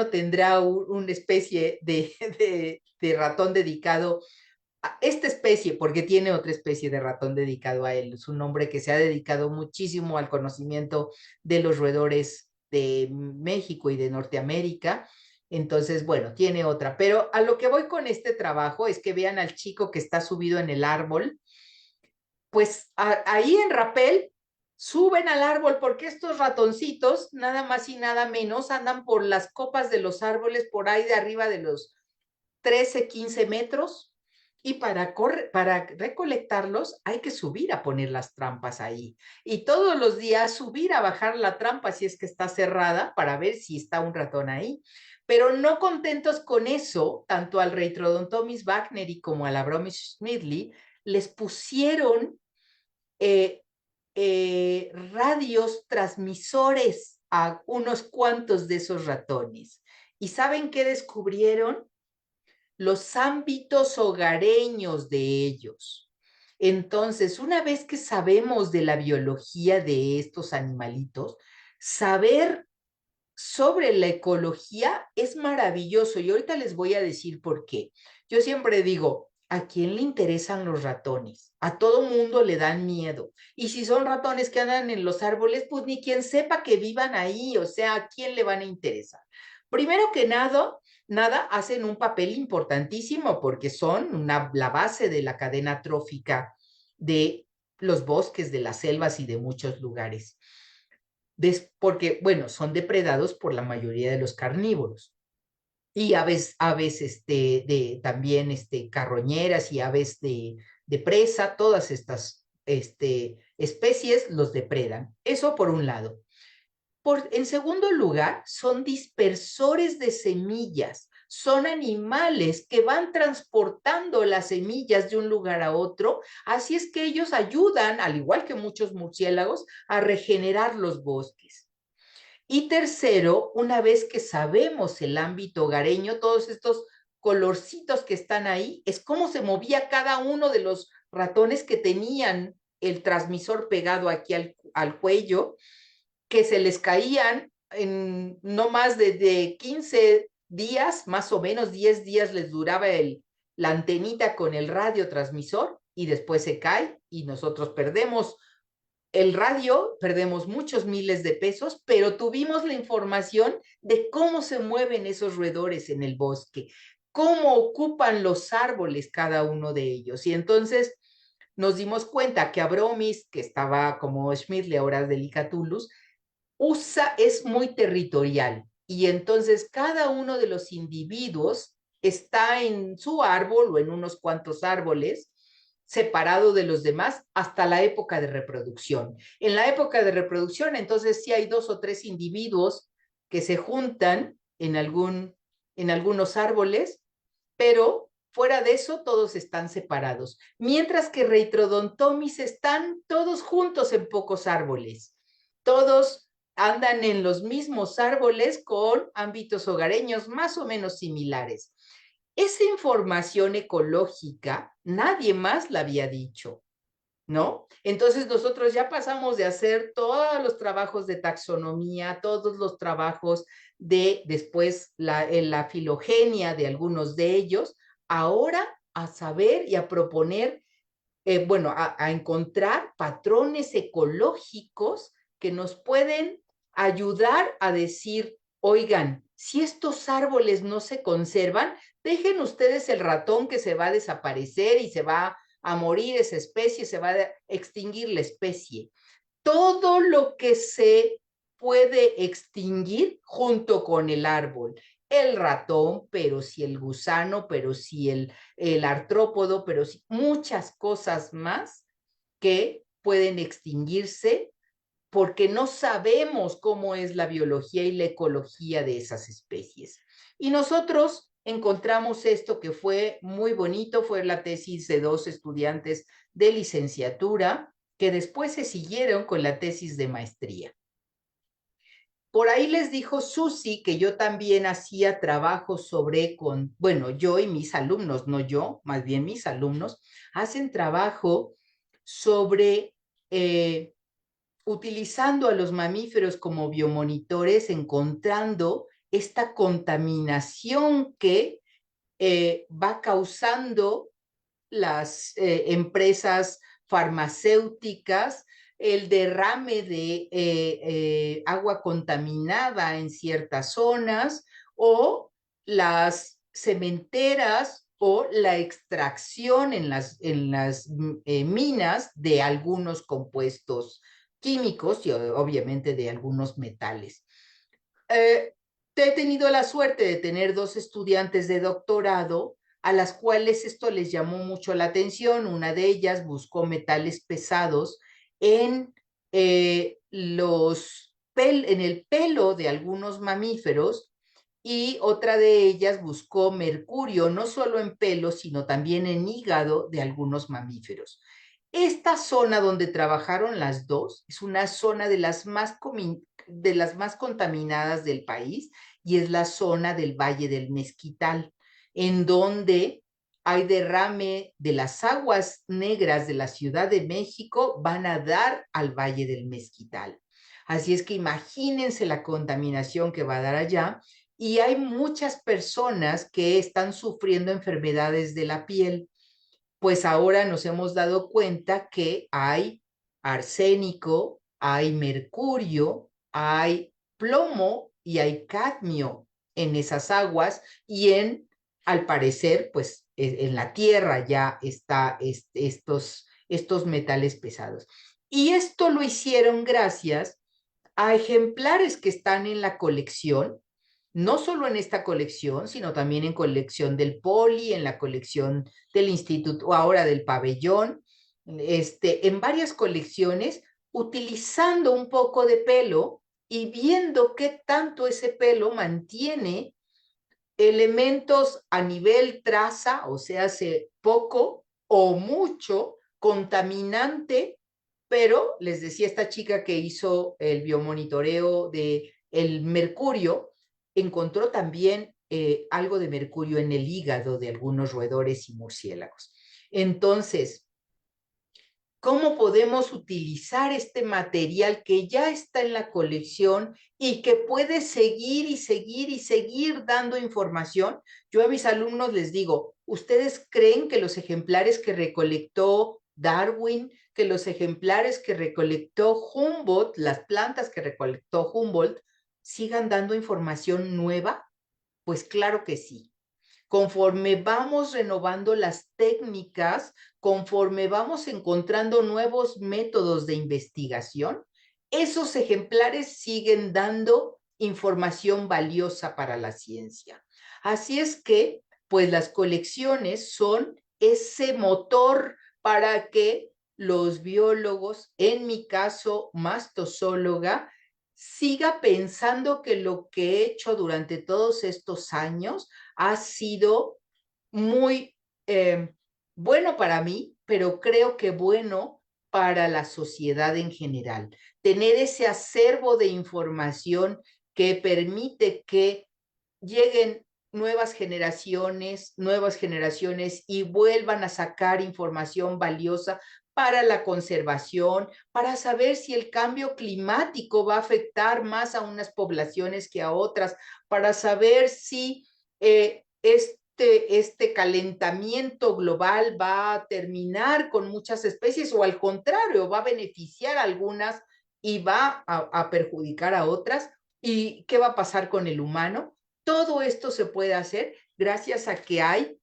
tendrá una especie de ratón dedicado a esta especie, porque tiene otra especie de ratón dedicado a él. Es un hombre que se ha dedicado muchísimo al conocimiento de los roedores de México y de Norteamérica. Entonces, bueno, tiene otra. Pero a lo que voy con este trabajo es que vean al chico que está subido en el árbol, pues ahí en Rapel suben al árbol porque estos ratoncitos, nada más y nada menos, andan por las copas de los árboles por ahí de arriba de los 13, 15 metros, y para recolectarlos hay que subir a poner las trampas ahí. Y todos los días subir a bajar la trampa si es que está cerrada para ver si está un ratón ahí. Pero no contentos con eso, tanto al Reitrodontomis wagneri como al Abromis schmidli les pusieron radios transmisores a unos cuantos de esos ratones. ¿Y saben qué descubrieron? Los ámbitos hogareños de ellos. Entonces, una vez que sabemos de la biología de estos animalitos, saber sobre la ecología es maravilloso y ahorita les voy a decir por qué. Yo siempre digo, ¿a quién le interesan los ratones? A todo mundo le dan miedo. Y si son ratones que andan en los árboles, pues ni quien sepa que vivan ahí, o sea, ¿a quién le van a interesar? Primero que nada hacen un papel importantísimo porque son la base de la cadena trófica de los bosques, de las selvas y de muchos lugares porque, bueno, son depredados por la mayoría de los carnívoros. Y aves también carroñeras y aves de presa, todas estas especies los depredan. Eso por un lado. En segundo lugar, son dispersores de semillas. Son animales que van transportando las semillas de un lugar a otro. Así es que ellos ayudan, al igual que muchos murciélagos, a regenerar los bosques. Y tercero, una vez que sabemos el ámbito hogareño, todos estos colorcitos que están ahí, es cómo se movía cada uno de los ratones que tenían el transmisor pegado aquí al cuello, que se les caían en no más de 15 días, más o menos 10 días les duraba la antenita con el radiotransmisor y después se cae y nosotros perdemos el radio, perdemos muchos miles de pesos, pero tuvimos la información de cómo se mueven esos roedores en el bosque, cómo ocupan los árboles cada uno de ellos. Y entonces nos dimos cuenta que Abromis, que estaba como Schmidli, ahora Delicatulus, es muy territorial. Y entonces cada uno de los individuos está en su árbol o en unos cuantos árboles, separado de los demás hasta la época de reproducción. En la época de reproducción, entonces sí hay 2 o 3 individuos que se juntan en algunos árboles, pero Fuera de eso, todos están separados. Mientras que Reitrodontomis están todos juntos en pocos árboles. Todos andan en los mismos árboles con ámbitos hogareños más o menos similares. Esa información ecológica nadie más la había dicho, ¿no? Entonces nosotros ya pasamos de hacer todos los trabajos de taxonomía, todos los trabajos de después la filogenia de algunos de ellos, ahora a saber y a proponer, bueno, a encontrar patrones ecológicos que nos pueden ayudar a decir, oigan, si estos árboles no se conservan, dejen ustedes el ratón que se va a desaparecer y se va a morir esa especie, se va a extinguir la especie. Todo lo que se puede extinguir junto con el árbol. El ratón, pero si el gusano, pero si el artrópodo, pero si muchas cosas más que pueden extinguirse porque no sabemos cómo es la biología y la ecología de esas especies. Y nosotros encontramos esto que fue muy bonito, fue la tesis de 2 estudiantes de licenciatura que después se siguieron con la tesis de maestría. Por ahí les dijo Susi que yo también hacía trabajo bueno, yo y mis alumnos, no yo, más bien mis alumnos, hacen trabajo sobre utilizando a los mamíferos como biomonitores, encontrando esta contaminación que va causando las empresas farmacéuticas, el derrame de agua contaminada en ciertas zonas o las cementeras o la extracción en las minas de algunos compuestos químicos y obviamente de algunos metales. Eh, He tenido la suerte de tener 2 estudiantes de doctorado a las cuales esto les llamó mucho la atención. Una de ellas buscó metales pesados en, en el pelo de algunos mamíferos y otra de ellas buscó mercurio, no solo en pelo, sino también en hígado de algunos mamíferos. Esta zona donde trabajaron las dos es una zona de las más contaminadas del país y es la zona del Valle del Mezquital, en donde hay derrame de las aguas negras de la Ciudad de México, van a dar al Valle del Mezquital. Así es que imagínense la contaminación que va a dar allá y hay muchas personas que están sufriendo enfermedades de la piel, pues ahora nos hemos dado cuenta que hay arsénico, hay mercurio, hay plomo y hay cadmio en esas aguas y al parecer, pues en la tierra ya está estos metales pesados. Y esto lo hicieron gracias a ejemplares que están en la colección, no solo en esta colección, sino también en colección del Poli, en la colección del Instituto, ahora del Pabellón, en varias colecciones, utilizando un poco de pelo y viendo qué tanto ese pelo mantiene elementos a nivel traza, o sea, hace poco o mucho contaminante, pero les decía esta chica que hizo el biomonitoreo de el mercurio, encontró también algo de mercurio en el hígado de algunos roedores y murciélagos. Entonces, ¿cómo podemos utilizar este material que ya está en la colección y que puede seguir y seguir y seguir dando información? Yo a mis alumnos les digo, ¿ustedes creen que los ejemplares que recolectó Darwin, que los ejemplares que recolectó Humboldt, las plantas que recolectó Humboldt, sigan dando información nueva? Pues claro que sí. Conforme vamos renovando las técnicas, conforme vamos encontrando nuevos métodos de investigación, esos ejemplares siguen dando información valiosa para la ciencia. Así es que, pues las colecciones son ese motor para que los biólogos, en mi caso, mastozóloga, siga pensando que lo que he hecho durante todos estos años ha sido muy eh, bueno para mí, pero creo que bueno para la sociedad en general. Tener ese acervo de información que permite que lleguen nuevas generaciones y vuelvan a sacar información valiosa para la conservación, para saber si el cambio climático va a afectar más a unas poblaciones que a otras, para saber si este calentamiento global va a terminar con muchas especies o al contrario, va a beneficiar a algunas y va a perjudicar a otras. ¿Y qué va a pasar con el humano? Todo esto se puede hacer gracias a que hay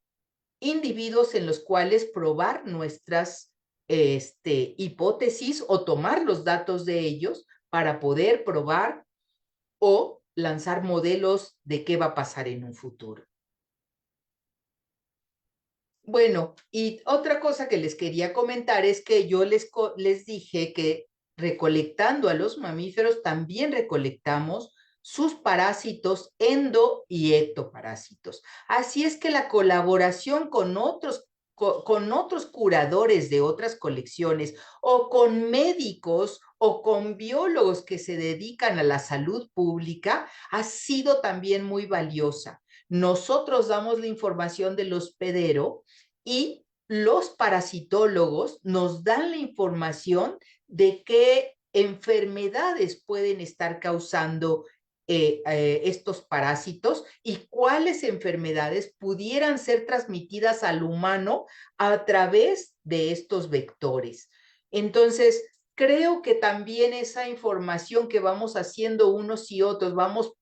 individuos en los cuales probar nuestras hipótesis o tomar los datos de ellos para poder probar o lanzar modelos de qué va a pasar en un futuro. Bueno, y otra cosa que les quería comentar es que yo les dije que recolectando a los mamíferos también recolectamos sus parásitos endo y ectoparásitos. Así es que la colaboración con otros curadores de otras colecciones o con médicos o con biólogos que se dedican a la salud pública ha sido también muy valiosa. Nosotros damos la información del hospedero y los parasitólogos nos dan la información de qué enfermedades pueden estar causando estos parásitos y cuáles enfermedades pudieran ser transmitidas al humano a través de estos vectores. Entonces, creo que también esa información que vamos haciendo unos y otros, vamos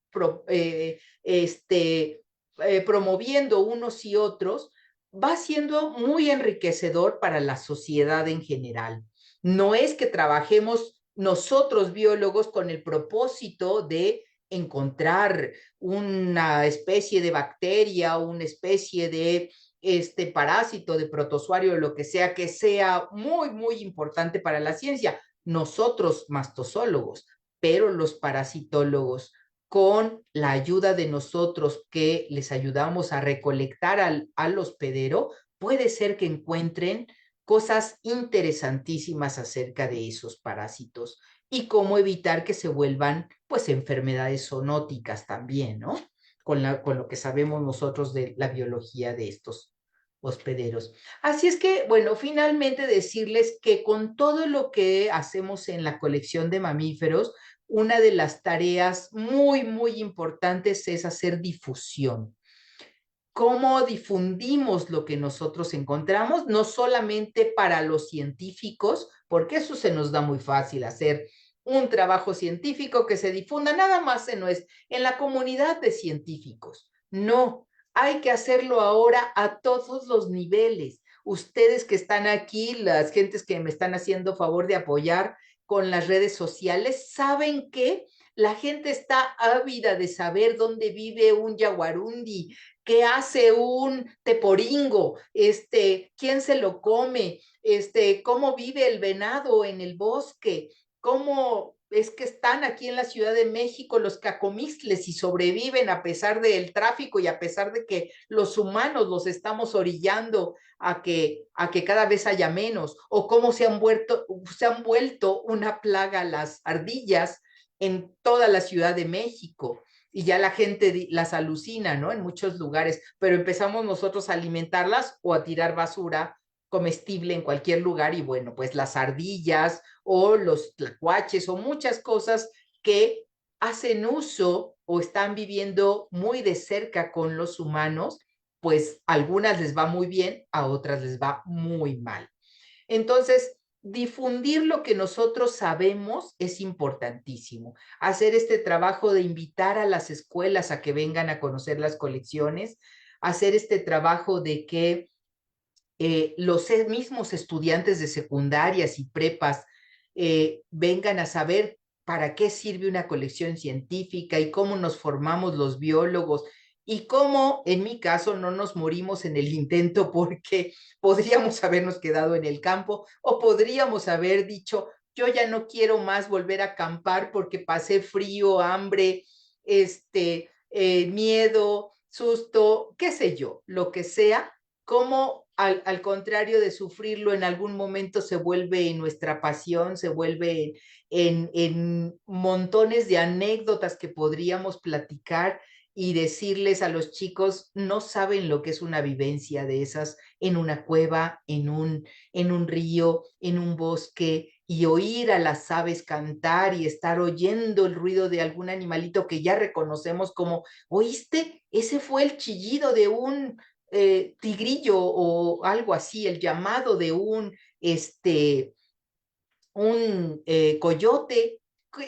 promoviendo unos y otros, va siendo muy enriquecedor para la sociedad en general. No es que trabajemos nosotros biólogos con el propósito de encontrar una especie de bacteria o una especie de parásito, de protozoario, lo que sea muy, muy importante para la ciencia. Nosotros, mastozólogos, pero los parasitólogos, con la ayuda de nosotros que les ayudamos a recolectar al hospedero, puede ser que encuentren cosas interesantísimas acerca de esos parásitos y cómo evitar que se vuelvan pues enfermedades zoonóticas también, ¿no? Con lo que sabemos nosotros de la biología de estos hospederos. Así es que, bueno, finalmente decirles que con todo lo que hacemos en la colección de mamíferos, una de las tareas muy, muy importantes es hacer difusión. ¿Cómo difundimos lo que nosotros encontramos? No solamente para los científicos, porque eso se nos da muy fácil hacer un trabajo científico que se difunda nada más en la comunidad de científicos. No, hay que hacerlo ahora a todos los niveles. Ustedes que están aquí, las gentes que me están haciendo favor de apoyar con las redes sociales, saben que la gente está ávida de saber dónde vive un yaguarundi, qué hace un teporingo, quién se lo come, cómo vive el venado en el bosque, cómo es que están aquí en la Ciudad de México los cacomixles y sobreviven a pesar del tráfico y a pesar de que los humanos los estamos orillando a que cada vez haya menos, o cómo se han vuelto una plaga las ardillas en toda la Ciudad de México y ya la gente las alucina, ¿no? En muchos lugares, pero empezamos nosotros a alimentarlas o a tirar basura comestible en cualquier lugar y bueno, pues las ardillas o los tlacuaches o muchas cosas que hacen uso o están viviendo muy de cerca con los humanos, pues a algunas les va muy bien, a otras les va muy mal. Entonces, difundir lo que nosotros sabemos es importantísimo. Hacer este trabajo de invitar a las escuelas a que vengan a conocer las colecciones, hacer este trabajo de que los mismos estudiantes de secundarias y prepas vengan a saber para qué sirve una colección científica y cómo nos formamos los biólogos y cómo, en mi caso, no nos morimos en el intento porque podríamos habernos quedado en el campo o podríamos haber dicho, yo ya no quiero más volver a acampar porque pasé frío, hambre, miedo, susto, qué sé yo, lo que sea, cómo al contrario de sufrirlo, en algún momento se vuelve en nuestra pasión, se vuelve en montones de anécdotas que podríamos platicar y decirles a los chicos, no saben lo que es una vivencia de esas en una cueva, en un río, en un bosque, y oír a las aves cantar y estar oyendo el ruido de algún animalito que ya reconocemos como, ¿oíste? Ese fue el chillido de un tigrillo o algo así, el llamado de un coyote,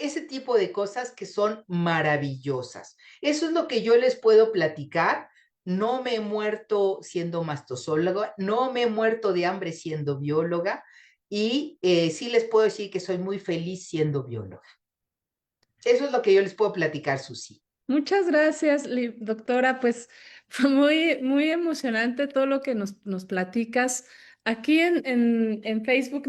ese tipo de cosas que son maravillosas. Eso es lo que yo les puedo platicar. No me he muerto siendo mastozóloga, no me he muerto de hambre siendo bióloga y sí les puedo decir que soy muy feliz siendo bióloga. Eso es lo que yo les puedo platicar, Susi. Muchas gracias, doctora. Pues fue muy emocionante todo lo que nos platicas. Aquí en Facebook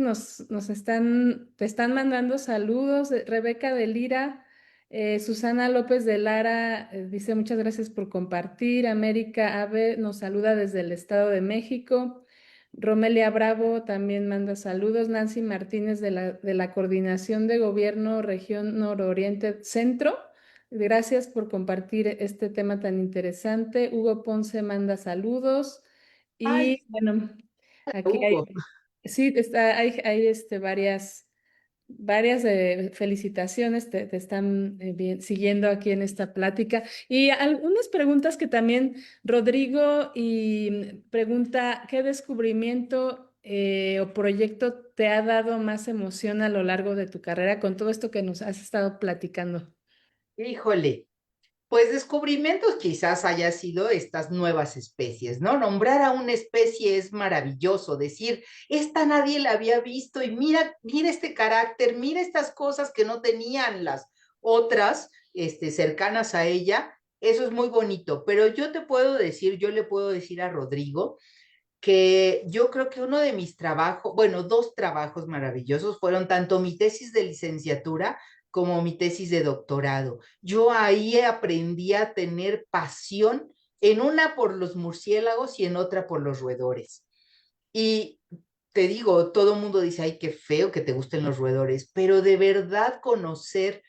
te están mandando saludos. Rebeca de Lira, Susana López de Lara dice muchas gracias por compartir. América Ave nos saluda desde el Estado de México. Romelia Bravo también manda saludos. Nancy Martínez de la Coordinación de Gobierno Región Nororiente Centro. Gracias por compartir este tema tan interesante. Hugo Ponce manda saludos Ay, y bueno, aquí Hugo. sí, hay varias felicitaciones, te están siguiendo aquí en esta plática. Y algunas preguntas que también Rodrigo pregunta, ¿qué descubrimiento o proyecto te ha dado más emoción a lo largo de tu carrera con todo esto que nos has estado platicando? Híjole, pues descubrimientos quizás haya sido estas nuevas especies, ¿no? Nombrar a una especie es maravilloso, decir, esta nadie la había visto y mira, mira este carácter, mira estas cosas que no tenían las otras, cercanas a ella, eso es muy bonito, pero yo te puedo decir, yo le puedo decir a Rodrigo que yo creo que uno de mis trabajos, bueno, dos trabajos maravillosos fueron tanto mi tesis de licenciatura como mi tesis de doctorado. Yo ahí aprendí a tener pasión, en una por los murciélagos y en otra por los roedores. Y te digo, todo el mundo dice, ay, qué feo que te gusten los roedores, pero de verdad conocer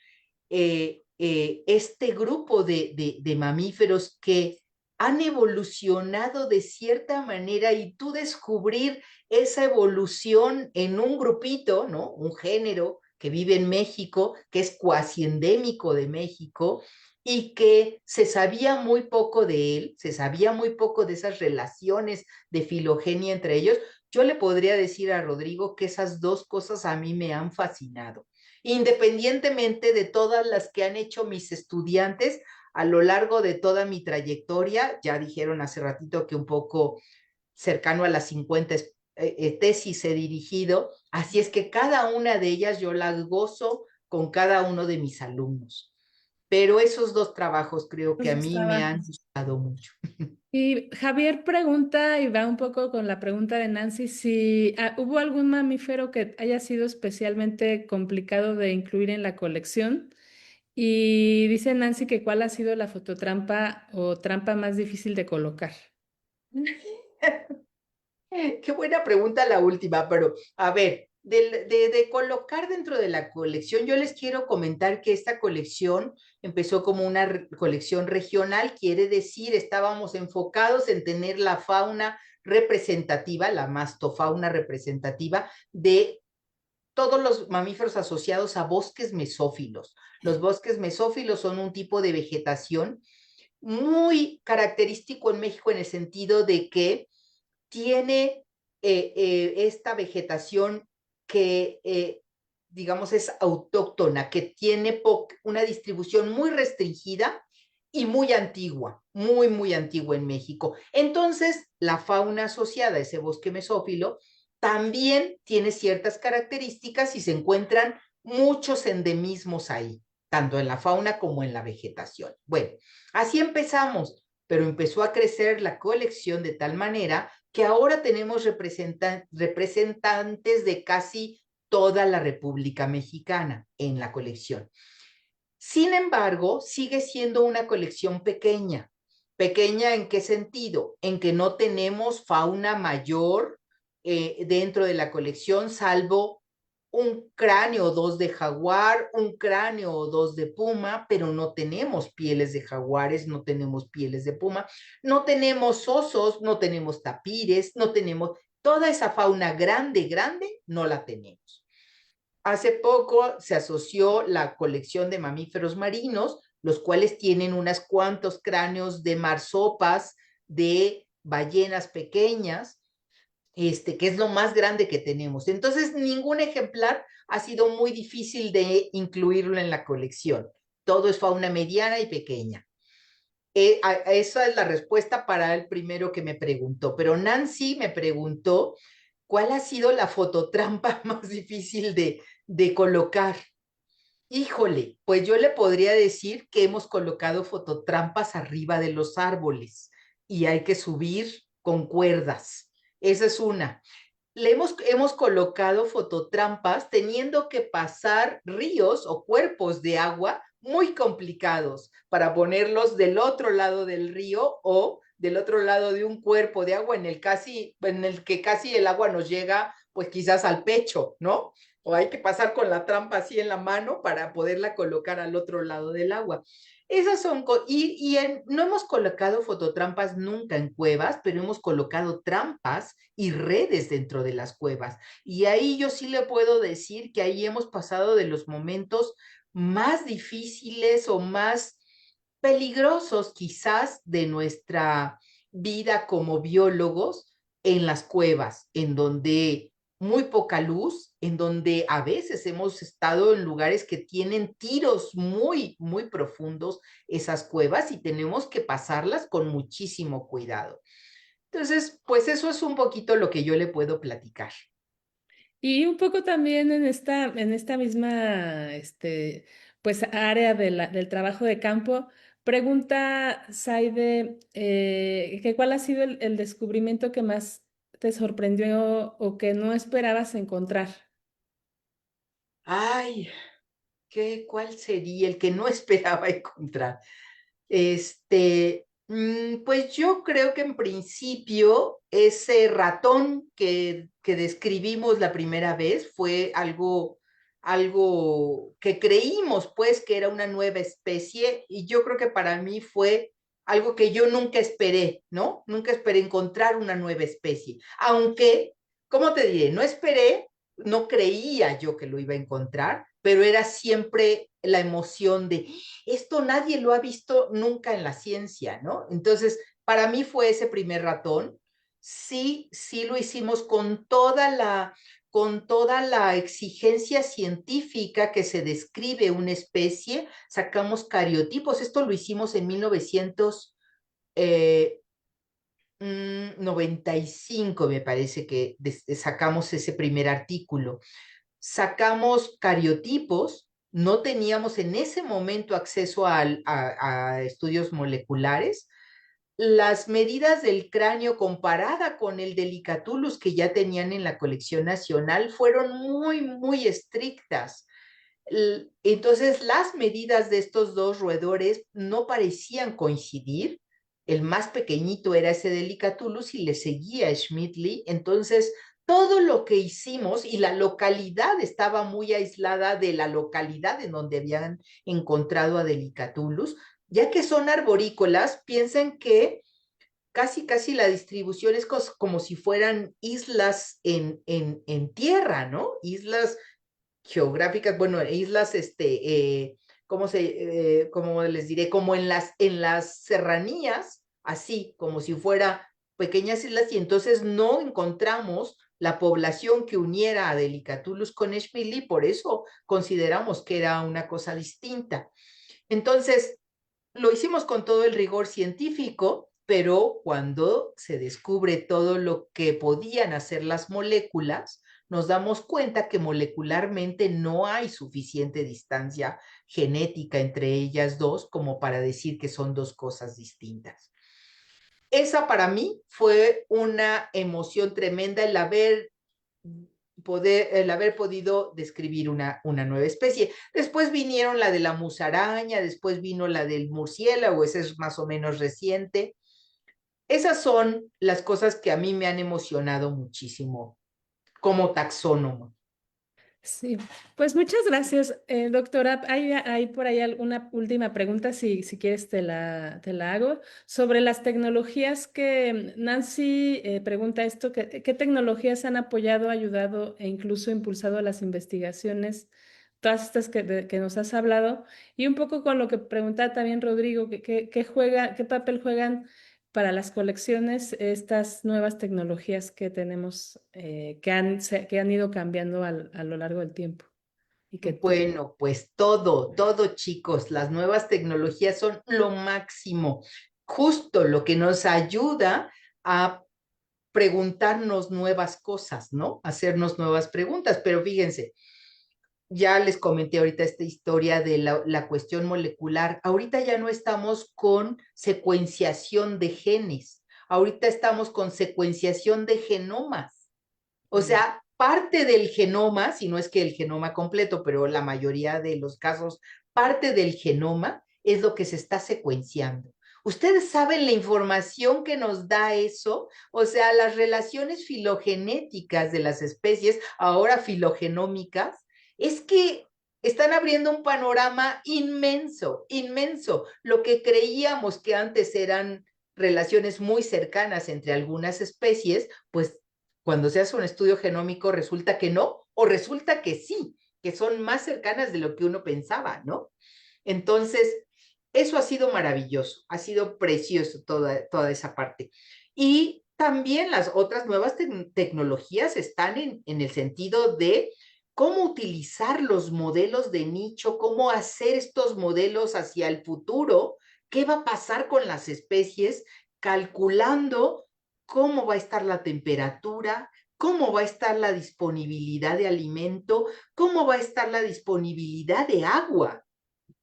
este grupo de mamíferos que han evolucionado de cierta manera y tú descubrir esa evolución en un grupito, ¿no? Un género que vive en México, que es cuasi endémico de México y que se sabía muy poco de él, se sabía muy poco de esas relaciones de filogenia entre ellos. Yo le podría decir a Rodrigo que esas dos cosas a mí me han fascinado, independientemente de todas las que han hecho mis estudiantes a lo largo de toda mi trayectoria. Ya dijeron hace ratito que un poco cercano a las 50 tesis he dirigido, así es que cada una de ellas yo las gozo con cada uno de mis alumnos. Pero esos dos trabajos creo que a Esos mí me han trabajos. gustado mucho. Y Javier pregunta, y va un poco con la pregunta de Nancy, si hubo algún mamífero que haya sido especialmente complicado de incluir en la colección. Y dice Nancy que cuál ha sido la fototrampa o trampa más difícil de colocar. Qué buena pregunta la última, pero a ver, colocar dentro de la colección, yo les quiero comentar que esta colección empezó como una colección regional, quiere decir, estábamos enfocados en tener la fauna representativa, la mastofauna representativa de todos los mamíferos asociados a bosques mesófilos. Los bosques mesófilos son un tipo de vegetación muy característico en México en el sentido de que tiene esta vegetación que, digamos, es autóctona, que tiene una distribución muy restringida y muy antigua, muy antigua en México. Entonces, la fauna asociada a ese bosque mesófilo también tiene ciertas características y se encuentran muchos endemismos ahí, tanto en la fauna como en la vegetación. Bueno, así empezamos, pero empezó a crecer la colección de tal manera que ahora tenemos representantes de casi toda la República Mexicana en la colección. Sin embargo, sigue siendo una colección pequeña. Pequeña, ¿en qué sentido? En que no tenemos fauna mayor dentro de la colección, salvo un cráneo o dos de jaguar, un cráneo o dos de puma, pero no tenemos pieles de jaguares, no tenemos pieles de puma, no tenemos osos, no tenemos tapires, no tenemos toda esa fauna grande, grande, no la tenemos. Hace poco se asoció la colección de mamíferos marinos, los cuales tienen unos cuantos cráneos de marsopas, de ballenas pequeñas, que es lo más grande que tenemos. Entonces, ningún ejemplar ha sido muy difícil de incluirlo en la colección. Todo es fauna mediana y pequeña. Esa es la respuesta para el primero que me preguntó. Pero Nancy me preguntó cuál ha sido la fototrampa más difícil de colocar. Híjole, pues yo le podría decir que hemos colocado fototrampas arriba de los árboles y hay que subir con cuerdas. Esa es una. Hemos colocado fototrampas teniendo que pasar ríos o cuerpos de agua muy complicados para ponerlos del otro lado del río o del otro lado de un cuerpo de agua en el que casi el agua nos llega pues quizás al pecho, ¿no? O hay que pasar con la trampa así en la mano para poderla colocar al otro lado del agua. Esas son, no hemos colocado fototrampas nunca en cuevas, pero hemos colocado trampas y redes dentro de las cuevas. Y ahí yo sí le puedo decir que ahí hemos pasado de los momentos más difíciles o más peligrosos quizás de nuestra vida como biólogos en las cuevas, en donde muy poca luz, en donde a veces hemos estado en lugares que tienen tiros muy, muy profundos, esas cuevas, y tenemos que pasarlas con muchísimo cuidado. Entonces, pues eso es un poquito lo que yo le puedo platicar. Y un poco también en esta misma, pues, área del trabajo de campo, pregunta Saide, que cuál ha sido el descubrimiento que más te sorprendió o que no esperabas encontrar. Ay, ¿cuál sería el que no esperaba encontrar? Pues yo creo que en principio ese ratón que describimos la primera vez fue algo que creímos pues que era una nueva especie, y yo creo que para mí fue algo que yo nunca esperé, ¿no? Nunca esperé encontrar una nueva especie, aunque, ¿cómo te diré? No esperé, no creía yo que lo iba a encontrar, pero era siempre la emoción de esto nadie lo ha visto nunca en la ciencia, ¿no? Entonces, para mí fue ese primer ratón. Sí, sí lo hicimos con toda la exigencia científica que se describe una especie. Sacamos cariotipos. Esto lo hicimos en 1995, me parece que sacamos ese primer artículo. Sacamos cariotipos, no teníamos en ese momento acceso a estudios moleculares. Las medidas del cráneo comparada con el Delicatulus que ya tenían en la colección nacional fueron muy, muy estrictas. Entonces, las medidas de estos dos roedores no parecían coincidir. El más pequeñito era ese Delicatulus y le seguía Schmidtli. Entonces, todo lo que hicimos, y la localidad estaba muy aislada de la localidad en donde habían encontrado a Delicatulus, ya que son arborícolas, piensen que casi la distribución es como si fueran islas en tierra, ¿no? Islas geográficas, bueno, islas, ¿cómo les diré? Como en las serranías, así, como si fuera pequeñas islas, y entonces no encontramos la población que uniera a Delicatulus con Schmidli, por eso consideramos que era una cosa distinta. Entonces, lo hicimos con todo el rigor científico, pero cuando se descubre todo lo que podían hacer las moléculas, nos damos cuenta que molecularmente no hay suficiente distancia genética entre ellas dos como para decir que son dos cosas distintas. Esa para mí fue una emoción tremenda el haber el haber podido describir una nueva especie. Después vinieron la de la musaraña, después vino la del murciélago, ese es más o menos reciente. Esas son las cosas que a mí me han emocionado muchísimo como taxónomo. Sí, pues muchas gracias, doctora. Hay por ahí alguna última pregunta, si quieres te la hago, sobre las tecnologías que Nancy pregunta esto, ¿qué tecnologías han apoyado, ayudado e incluso impulsado las investigaciones, todas estas que nos has hablado? Y un poco con lo que preguntaba también Rodrigo, ¿qué papel juegan para las colecciones estas nuevas tecnologías que tenemos, que han ido cambiando a lo largo del tiempo? Y que tú, Bueno, pues todo, chicos, las nuevas tecnologías son lo máximo, justo lo que nos ayuda a preguntarnos nuevas cosas, ¿no? Hacernos nuevas preguntas, pero fíjense, ya les comenté ahorita esta historia de la cuestión molecular. Ahorita ya no estamos con secuenciación de genes, ahorita estamos con secuenciación de genomas. O mm, sea, parte del genoma, si no es que el genoma completo, pero la mayoría de los casos, parte del genoma es lo que se está secuenciando. ¿Ustedes saben la información que nos da eso? O sea, las relaciones filogenéticas de las especies, ahora filogenómicas, es que están abriendo un panorama inmenso, inmenso. Lo que creíamos que antes eran relaciones muy cercanas entre algunas especies, pues cuando se hace un estudio genómico resulta que no, o resulta que sí, que son más cercanas de lo que uno pensaba, ¿no? Entonces, eso ha sido maravilloso, ha sido precioso toda esa parte. Y también las otras nuevas tecnologías están en el sentido de cómo utilizar los modelos de nicho, cómo hacer estos modelos hacia el futuro, qué va a pasar con las especies, calculando cómo va a estar la temperatura, cómo va a estar la disponibilidad de alimento, cómo va a estar la disponibilidad de agua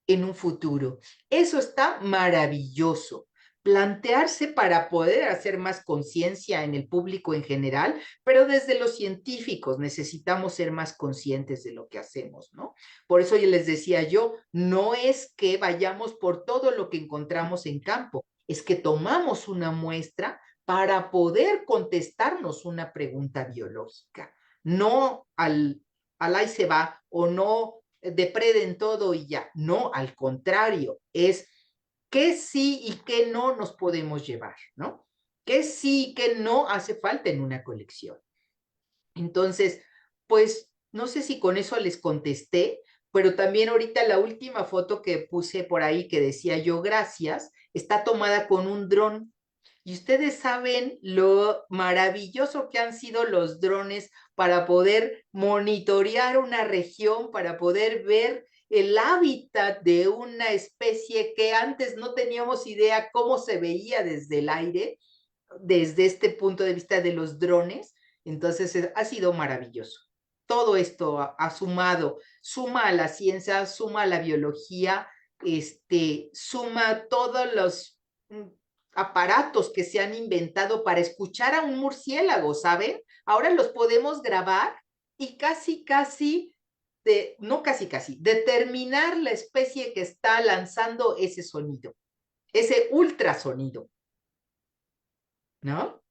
en un futuro. Eso está maravilloso. Plantearse para poder hacer más conciencia en el público en general, pero desde los científicos necesitamos ser más conscientes de lo que hacemos, ¿no? Por eso yo les decía yo, no es que vayamos por todo lo que encontramos en campo, es que tomamos una muestra para poder contestarnos una pregunta biológica, no al ahí se va o no depreden todo y ya. No, al contrario, es qué sí y qué no nos podemos llevar, ¿no? Qué sí y qué no hace falta en una colección. Entonces, pues no sé si con eso les contesté, pero también ahorita la última foto que puse por ahí que decía yo gracias, está tomada con un dron. Y ustedes saben lo maravilloso que han sido los drones para poder monitorear una región, para poder ver el hábitat de una especie que antes no teníamos idea cómo se veía desde el aire, desde este punto de vista de los drones. Entonces ha sido maravilloso. Todo esto ha sumado, suma a la ciencia, suma a la biología, suma todos los aparatos que se han inventado para escuchar a un murciélago, ¿saben? Ahora los podemos grabar y no casi, determinar la especie que está lanzando ese sonido, ese ultrasonido, ¿no?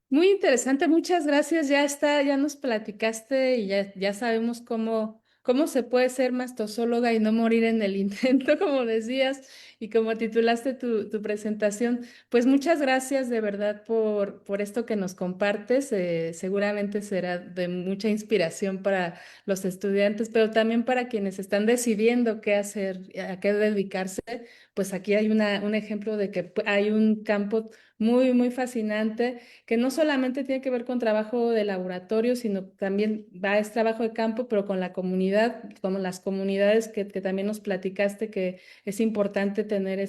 muy interesante, muchas gracias. Ya está, ya nos platicaste y ya sabemos cómo se puede ser mastosóloga y no morir en el intento, como decías, y como titulaste tu presentación. Pues muchas gracias de verdad por esto que nos compartes. Seguramente será de mucha inspiración para los estudiantes, pero también para quienes están decidiendo qué hacer, a qué dedicarse. Pues aquí hay un ejemplo de que hay un campo muy fascinante que no solamente tiene que ver con trabajo de laboratorio, sino también es trabajo de campo, pero con la comunidad, como las comunidades que también nos platicaste, que es importante tener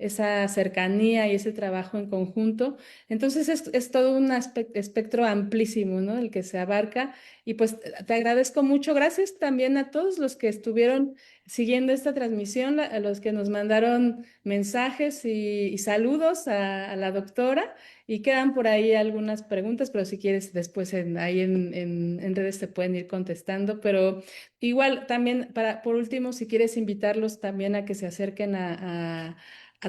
esa cercanía y ese trabajo en conjunto. Entonces es todo un espectro amplísimo, ¿no? El que se abarca. Y pues te agradezco mucho. Gracias también a todos los que estuvieron siguiendo esta transmisión, a los que nos mandaron mensajes y saludos a la doctora. Y quedan por ahí algunas preguntas, pero si quieres después ahí en redes te pueden ir contestando. Pero igual también, por último, si quieres invitarlos también a que se acerquen a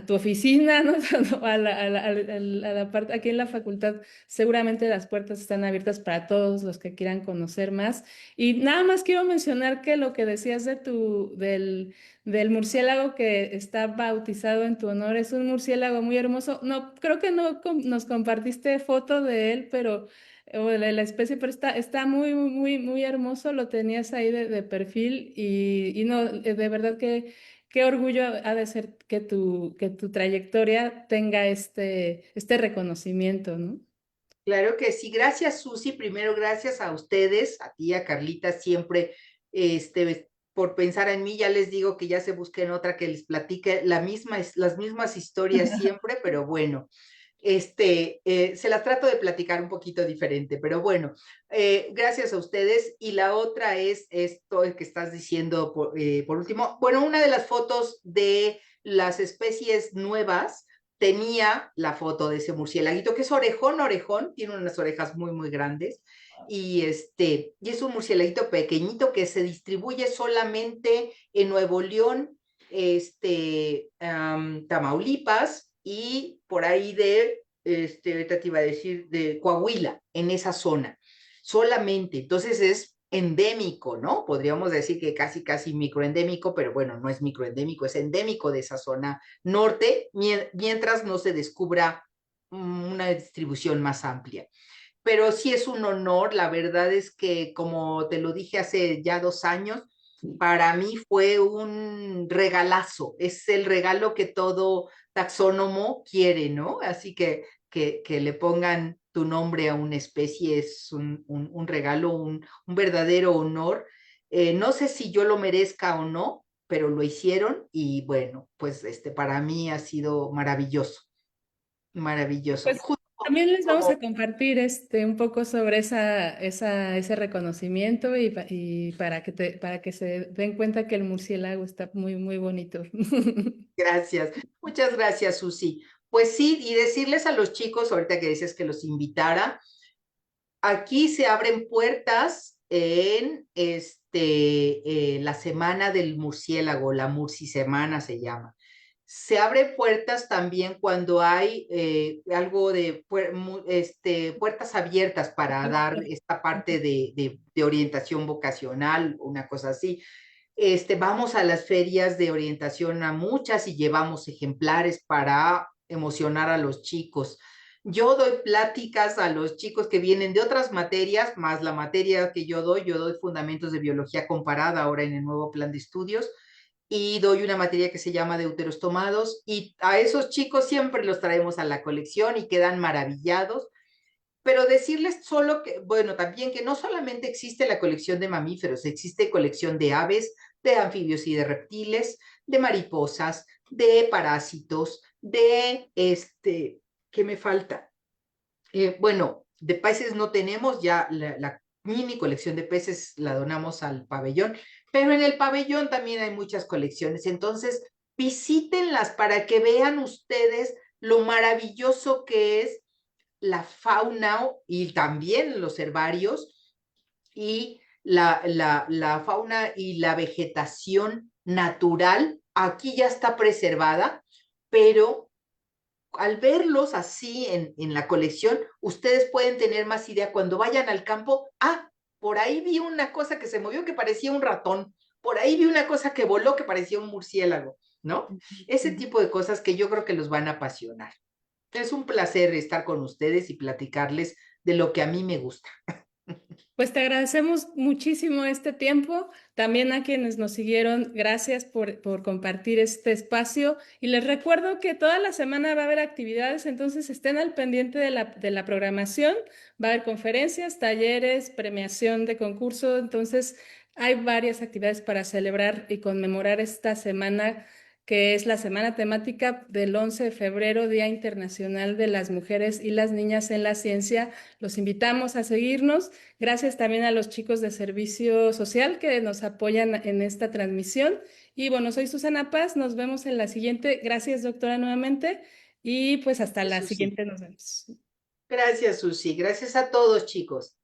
tu oficina, ¿no? A la parte, aquí en la facultad seguramente las puertas están abiertas para todos los que quieran conocer más. Y nada más quiero mencionar que lo que decías del murciélago que está bautizado en tu honor es un murciélago muy hermoso. No, creo que no nos compartiste foto de él, pero o de la especie, pero está muy, muy, muy hermoso. Lo tenías ahí de perfil y no, de verdad que qué orgullo ha de ser que tu trayectoria tenga este reconocimiento, ¿no? Claro que sí, gracias Susi, primero gracias a ustedes, a ti, a Carlita, siempre por pensar en mí, ya les digo que ya se busquen otra que les platique las mismas historias siempre, pero bueno, se las trato de platicar un poquito diferente, pero bueno, gracias a ustedes. Y la otra es esto que estás diciendo por último. Bueno, una de las fotos de las especies nuevas tenía la foto de ese murciélaguito, que es orejón, orejón, tiene unas orejas muy, muy grandes, y es un murciélaguito pequeñito que se distribuye solamente en Nuevo León, Tamaulipas y por ahí ahorita te iba a decir, de Coahuila, en esa zona, solamente. Entonces es endémico, ¿no? Podríamos decir que casi, casi microendémico, pero bueno, no es microendémico, es endémico de esa zona norte, mientras no se descubra una distribución más amplia. Pero sí es un honor, la verdad es que, como te lo dije hace ya 2 años, para mí fue un regalazo, es el regalo que todo taxónomo quiere, ¿no? Así que le pongan tu nombre a una especie es un regalo, un verdadero honor. No sé si yo lo merezca o no, pero lo hicieron y bueno, pues para mí ha sido maravilloso, maravilloso. Pues Justo también les vamos como a compartir un poco sobre ese reconocimiento y para que se den cuenta que el murciélago está muy, muy bonito. Gracias, muchas gracias, Susi. Pues sí, y decirles a los chicos, ahorita que dices que los invitara, aquí se abren puertas en la semana del murciélago, la Murci Semana se llama. Se abre puertas también cuando hay algo de puertas abiertas para dar esta parte de orientación vocacional, una cosa así. Vamos a las ferias de orientación a muchas y llevamos ejemplares para emocionar a los chicos. Yo doy pláticas a los chicos que vienen de otras materias, más la materia que yo doy fundamentos de biología comparada ahora en el nuevo plan de estudios y doy una materia que se llama deuterostomados y a esos chicos siempre los traemos a la colección y quedan maravillados, pero decirles solo que, bueno, también que no solamente existe la colección de mamíferos, existe colección de aves, de anfibios y de reptiles, de mariposas, de parásitos, ¿qué me falta? Bueno, de peces no tenemos, ya la mini colección de peces la donamos al pabellón, pero en el pabellón también hay muchas colecciones, entonces visítenlas para que vean ustedes lo maravilloso que es la fauna y también los herbarios y la fauna y la vegetación natural aquí ya está preservada, pero al verlos así la colección, ustedes pueden tener más idea cuando vayan al campo. Ah, por ahí vi una cosa que se movió que parecía un ratón, por ahí vi una cosa que voló que parecía un murciélago, ¿no? Ese tipo de cosas que yo creo que los van a apasionar. Es un placer estar con ustedes y platicarles de lo que a mí me gusta. Pues te agradecemos muchísimo este tiempo. También a quienes nos siguieron, gracias por compartir este espacio. Y les recuerdo que toda la semana va a haber actividades, entonces estén al pendiente de la programación. Va a haber conferencias, talleres, premiación de concurso. Entonces hay varias actividades para celebrar y conmemorar esta semana que es la semana temática del 11 de febrero, Día Internacional de las Mujeres y las Niñas en la Ciencia. Los invitamos a seguirnos. Gracias también a los chicos de Servicio Social que nos apoyan en esta transmisión. Y bueno, soy Susana Paz, nos vemos en la siguiente. Gracias, doctora, nuevamente. Y pues hasta la Susi. siguiente nos vemos. Gracias, Susi. Gracias a todos, chicos.